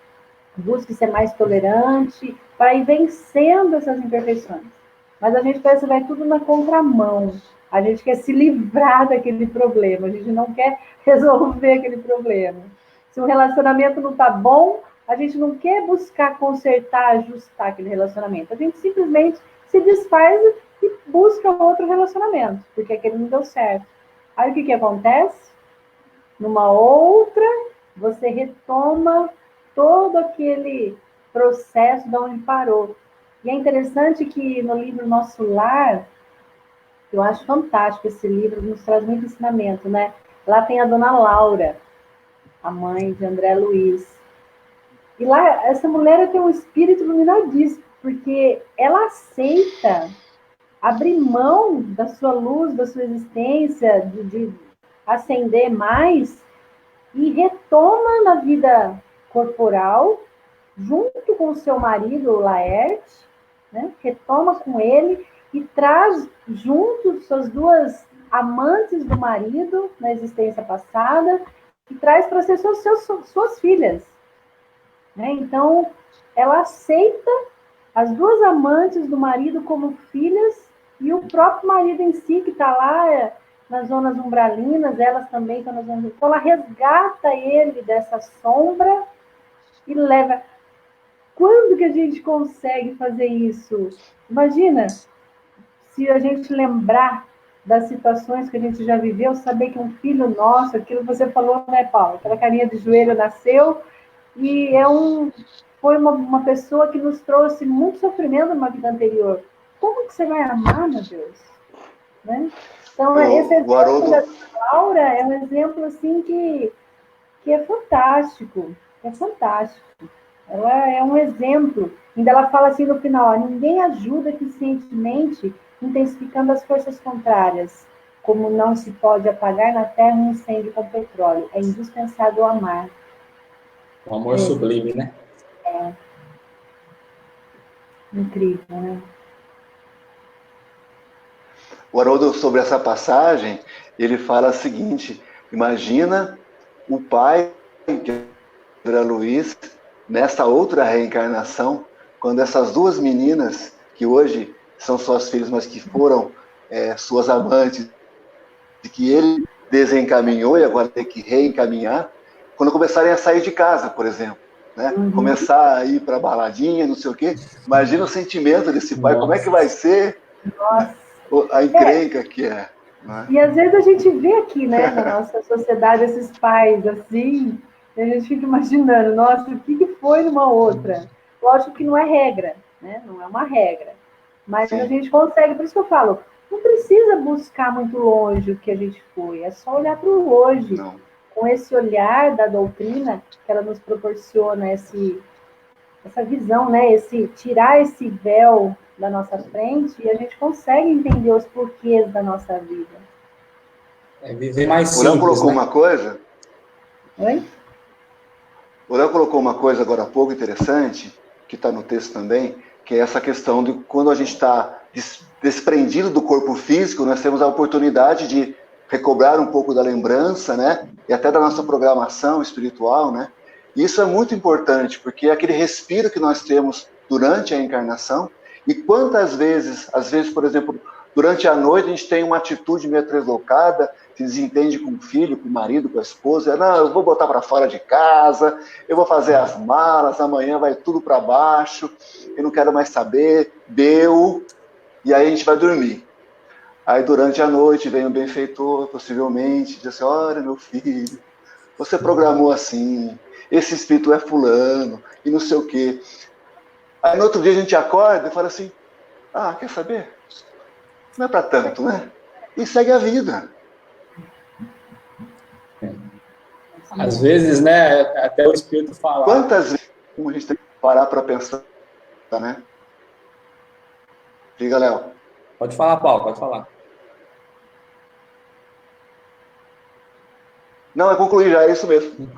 busque ser mais tolerante, para ir vencendo essas imperfeições. Mas a gente parece que vai tudo na contramão. A gente quer se livrar daquele problema, a gente não quer resolver aquele problema. Se o relacionamento não está bom, a gente não quer buscar consertar, ajustar aquele relacionamento. A gente simplesmente se desfaz e busca outro relacionamento, porque aquele não deu certo. Aí o que acontece? Numa outra, você retoma todo aquele processo de onde parou. E é interessante que no livro Nosso Lar, eu acho fantástico esse livro, nos traz muito ensinamento, né? Lá tem a dona Laura, a mãe de André Luiz. E lá, essa mulher tem um espírito iluminadíssimo, porque ela aceita abrir mão da sua luz, da sua existência, de ascender mais, e retoma na vida corporal, junto com o seu marido, o Laerte, né? Retoma com ele e traz junto suas duas amantes do marido na existência passada, e traz para ser suas filhas. Né? Então, ela aceita as duas amantes do marido como filhas, e o próprio marido em si, que está lá nas zonas umbralinas, elas também estão nas zonas... Então, ela resgata ele dessa sombra e leva... Quando que a gente consegue fazer isso? Imagina, se a gente lembrar das situações que a gente já viveu, saber que um filho nosso, aquilo que você falou, né, Paulo? Aquela carinha de joelho nasceu e foi uma pessoa que nos trouxe muito sofrimento numa vida anterior. Como que você vai amar, meu Deus? Né? Então, esse exemplo da Laura é um exemplo assim que é fantástico. É fantástico. Ela é um exemplo. Ainda ela fala assim no final, ó, ninguém ajuda eficientemente intensificando as forças contrárias. Como não se pode apagar na terra um incêndio com petróleo. É indispensável amar. Um amor sublime, né? É. Incrível, né? O Haroldo, sobre essa passagem, ele fala o seguinte, imagina o pai de André Luiz nessa outra reencarnação, quando essas duas meninas, que hoje são suas filhas, mas que foram suas amantes, que ele desencaminhou e agora tem que reencaminhar, quando começarem a sair de casa, por exemplo, né? Começar a ir para baladinha, não sei o quê. Imagina o sentimento desse pai, como é que vai ser a encrenca que é. Né? E às vezes a gente vê aqui, né, na nossa sociedade, esses pais assim, e a gente fica imaginando, nossa, o que foi numa outra? Lógico que não é regra, né? Não é uma regra. Mas a gente consegue, por isso que eu falo, não precisa buscar muito longe o que a gente foi, é só olhar para o hoje. Não. Com esse olhar da doutrina, que ela nos proporciona essa visão, né? Tirar esse véu da nossa frente e a gente consegue entender os porquês da nossa vida. É viver mais simples, o Léo colocou, né? Uma coisa. Oi? O Léo colocou uma coisa agora há pouco interessante, que está no texto também, que é essa questão de quando a gente está desprendido do corpo físico, nós temos a oportunidade de recobrar um pouco da lembrança, né? E até da nossa programação espiritual, né? E isso é muito importante, porque é aquele respiro que nós temos durante a encarnação. E quantas vezes, às vezes, por exemplo, durante a noite a gente tem uma atitude meio deslocada, se desentende com o filho, com o marido, com a esposa. Não, eu vou botar para fora de casa, eu vou fazer as malas, amanhã vai tudo para baixo, eu não quero mais saber, deu, e aí a gente vai dormir. Aí durante a noite vem o benfeitor, possivelmente, diz assim, olha meu filho, você programou assim, esse espírito é fulano, e não sei o quê. Aí no outro dia a gente acorda e fala assim, quer saber? Não é para tanto, né? E segue a vida. Às vezes, né, até o espírito fala. Quantas vezes a gente tem que parar para pensar, né? Diga, Léo. Pode falar, Paulo, pode falar. Não, é concluir já, é isso mesmo.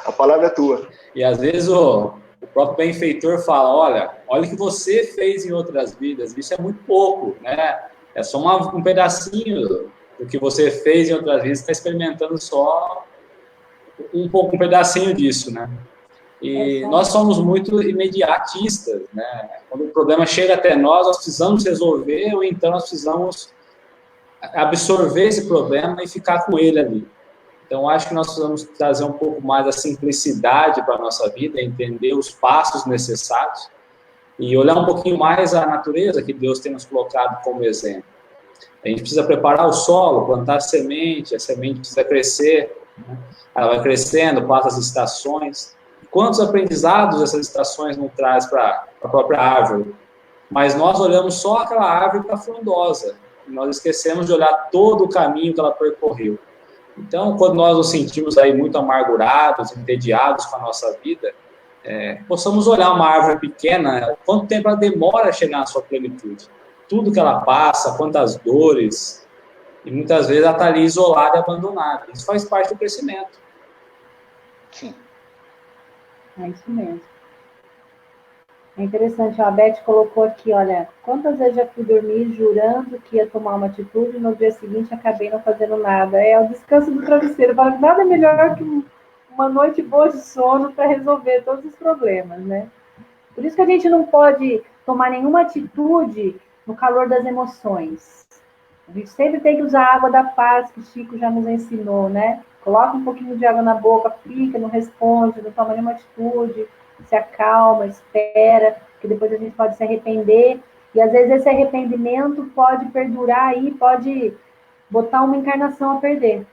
A palavra é tua. E às vezes o próprio benfeitor fala, olha o que você fez em outras vidas, isso é muito pouco, né? É só um pedacinho do que você fez em outras vidas, está experimentando só um pedacinho disso, né? E nós somos muito imediatistas, né? Quando o problema chega até nós precisamos resolver, ou então nós precisamos absorver esse problema e ficar com ele ali. Então, acho que nós precisamos trazer um pouco mais a simplicidade para a nossa vida, entender os passos necessários e olhar um pouquinho mais a natureza que Deus tem nos colocado como exemplo. A gente precisa preparar o solo, plantar semente, a semente precisa crescer, né? Ela vai crescendo, passa as estações. Quantos aprendizados essas estações não traz para a própria árvore? Mas nós olhamos só aquela árvore que está frondosa, e nós esquecemos de olhar todo o caminho que ela percorreu. Então, quando nós nos sentimos aí muito amargurados, entediados com a nossa vida, possamos olhar uma árvore pequena, quanto tempo ela demora a chegar na sua plenitude. Tudo que ela passa, quantas dores, e muitas vezes ela está ali isolada e abandonada. Isso faz parte do crescimento. Sim. É isso mesmo. É interessante, a Beth colocou aqui, olha, quantas vezes já fui dormir jurando que ia tomar uma atitude e no dia seguinte acabei não fazendo nada. É o descanso do travesseiro. Nada é melhor que uma noite boa de sono para resolver todos os problemas, né? Por isso que a gente não pode tomar nenhuma atitude no calor das emoções. A gente sempre tem que usar a água da paz, que o Chico já nos ensinou, né? Coloca um pouquinho de água na boca, fica, não responde, não toma nenhuma atitude, se acalma, espera, que depois a gente pode se arrepender, e às vezes esse arrependimento pode perdurar aí, pode botar uma encarnação a perder.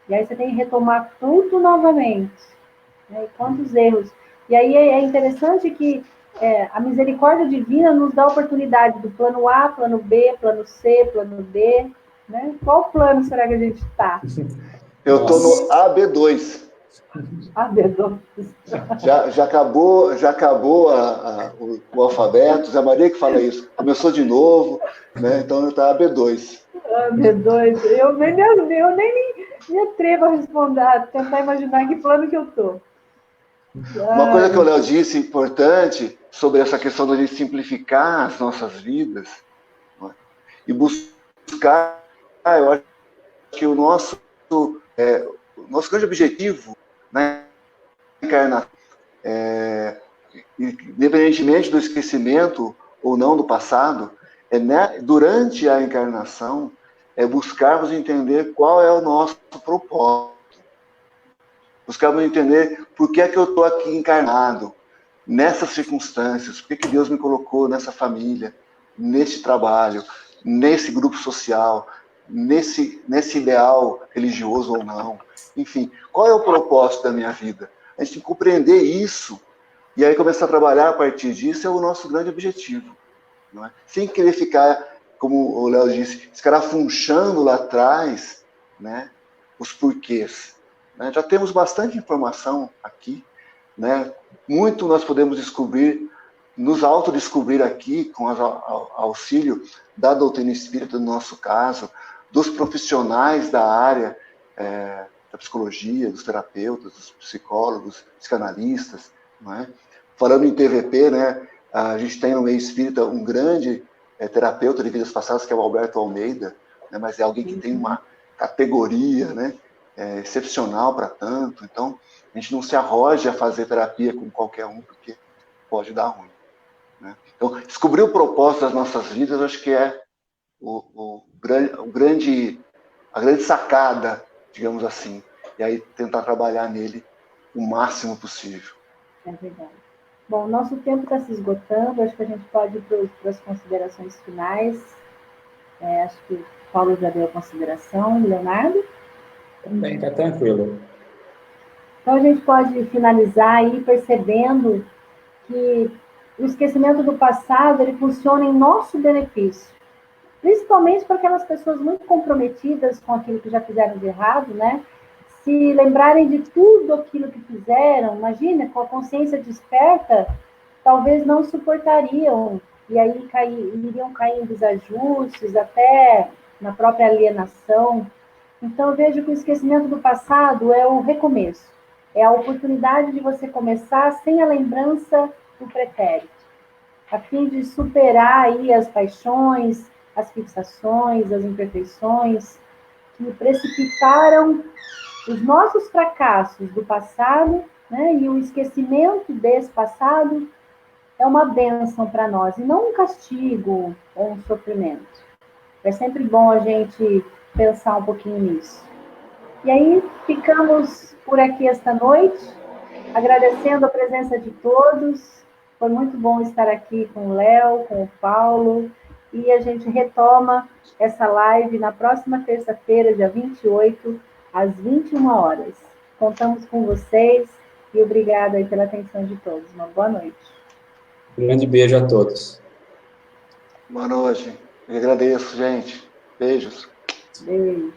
E aí você tem que retomar tudo novamente. Né? E quantos erros. E aí é interessante que a misericórdia divina nos dá a oportunidade do plano A, plano B, plano C, plano D. Né? Qual plano será que a gente está? Eu estou no AB2. AB2. Já acabou o alfabeto. Zé Maria que fala isso. Começou de novo, né? Então está AB2. AB2. Eu nem me atrevo a responder, a tentar imaginar que plano que eu estou. Uma coisa que o Léo disse importante sobre essa questão de simplificar as nossas vidas, né? E buscar, eu acho que o nosso grande objetivo na encarnação, independentemente do esquecimento ou não do passado, durante a encarnação, buscarmos entender qual é o nosso propósito. buscamos entender por que é que eu estou aqui encarnado, nessas circunstâncias, por que Deus me colocou nessa família, nesse trabalho, nesse grupo social, nesse ideal religioso ou não. Enfim, qual é o propósito da minha vida? A gente tem que compreender isso e aí começar a trabalhar a partir disso é o nosso grande objetivo. Não é? Sem querer ficar, como o Léo disse, escarafunchando lá atrás, né, os porquês. Né? Já temos bastante informação aqui, né? Muito nós podemos descobrir, nos autodescobrir aqui, com auxílio da doutrina espírita, no nosso caso, dos profissionais da área da psicologia, dos terapeutas, dos psicólogos, psicanalistas. Não é? Falando em TVP, né, a gente tem no meio espírita um grande terapeuta de vidas passadas, que é o Alberto Almeida, né, mas é alguém que tem uma categoria, né, excepcional para tanto. Então, a gente não se arroja a fazer terapia com qualquer um, porque pode dar ruim. Né? Então, descobrir o propósito das nossas vidas, acho que é a grande sacada, digamos assim. E aí tentar trabalhar nele o máximo possível. É verdade. Bom, nosso tempo está se esgotando, acho que a gente pode ir para as considerações finais. Acho que o Paulo já deu a consideração, Leonardo? Também, está tranquilo. Então, a gente pode finalizar aí percebendo que o esquecimento do passado, ele funciona em nosso benefício. Principalmente para aquelas pessoas muito comprometidas com aquilo que já fizeram de errado, né? Se lembrarem de tudo aquilo que fizeram, imagina, com a consciência desperta, talvez não suportariam, e aí iriam cair em desajustes, até na própria alienação. Então, eu vejo que o esquecimento do passado é o recomeço, é a oportunidade de você começar sem a lembrança do pretérito, a fim de superar aí as paixões, as fixações, as imperfeições que precipitaram os nossos fracassos do passado, né? E o esquecimento desse passado é uma bênção para nós, e não um castigo ou um sofrimento. É sempre bom a gente pensar um pouquinho nisso. E aí, ficamos por aqui esta noite, agradecendo a presença de todos. Foi muito bom estar aqui com o Léo, com o Paulo, e a gente retoma essa live na próxima terça-feira, dia 28, às 21 horas. Contamos com vocês e obrigada aí pela atenção de todos. Uma boa noite. Um grande beijo a todos. Boa noite. Eu agradeço, gente. Beijos. Beijo.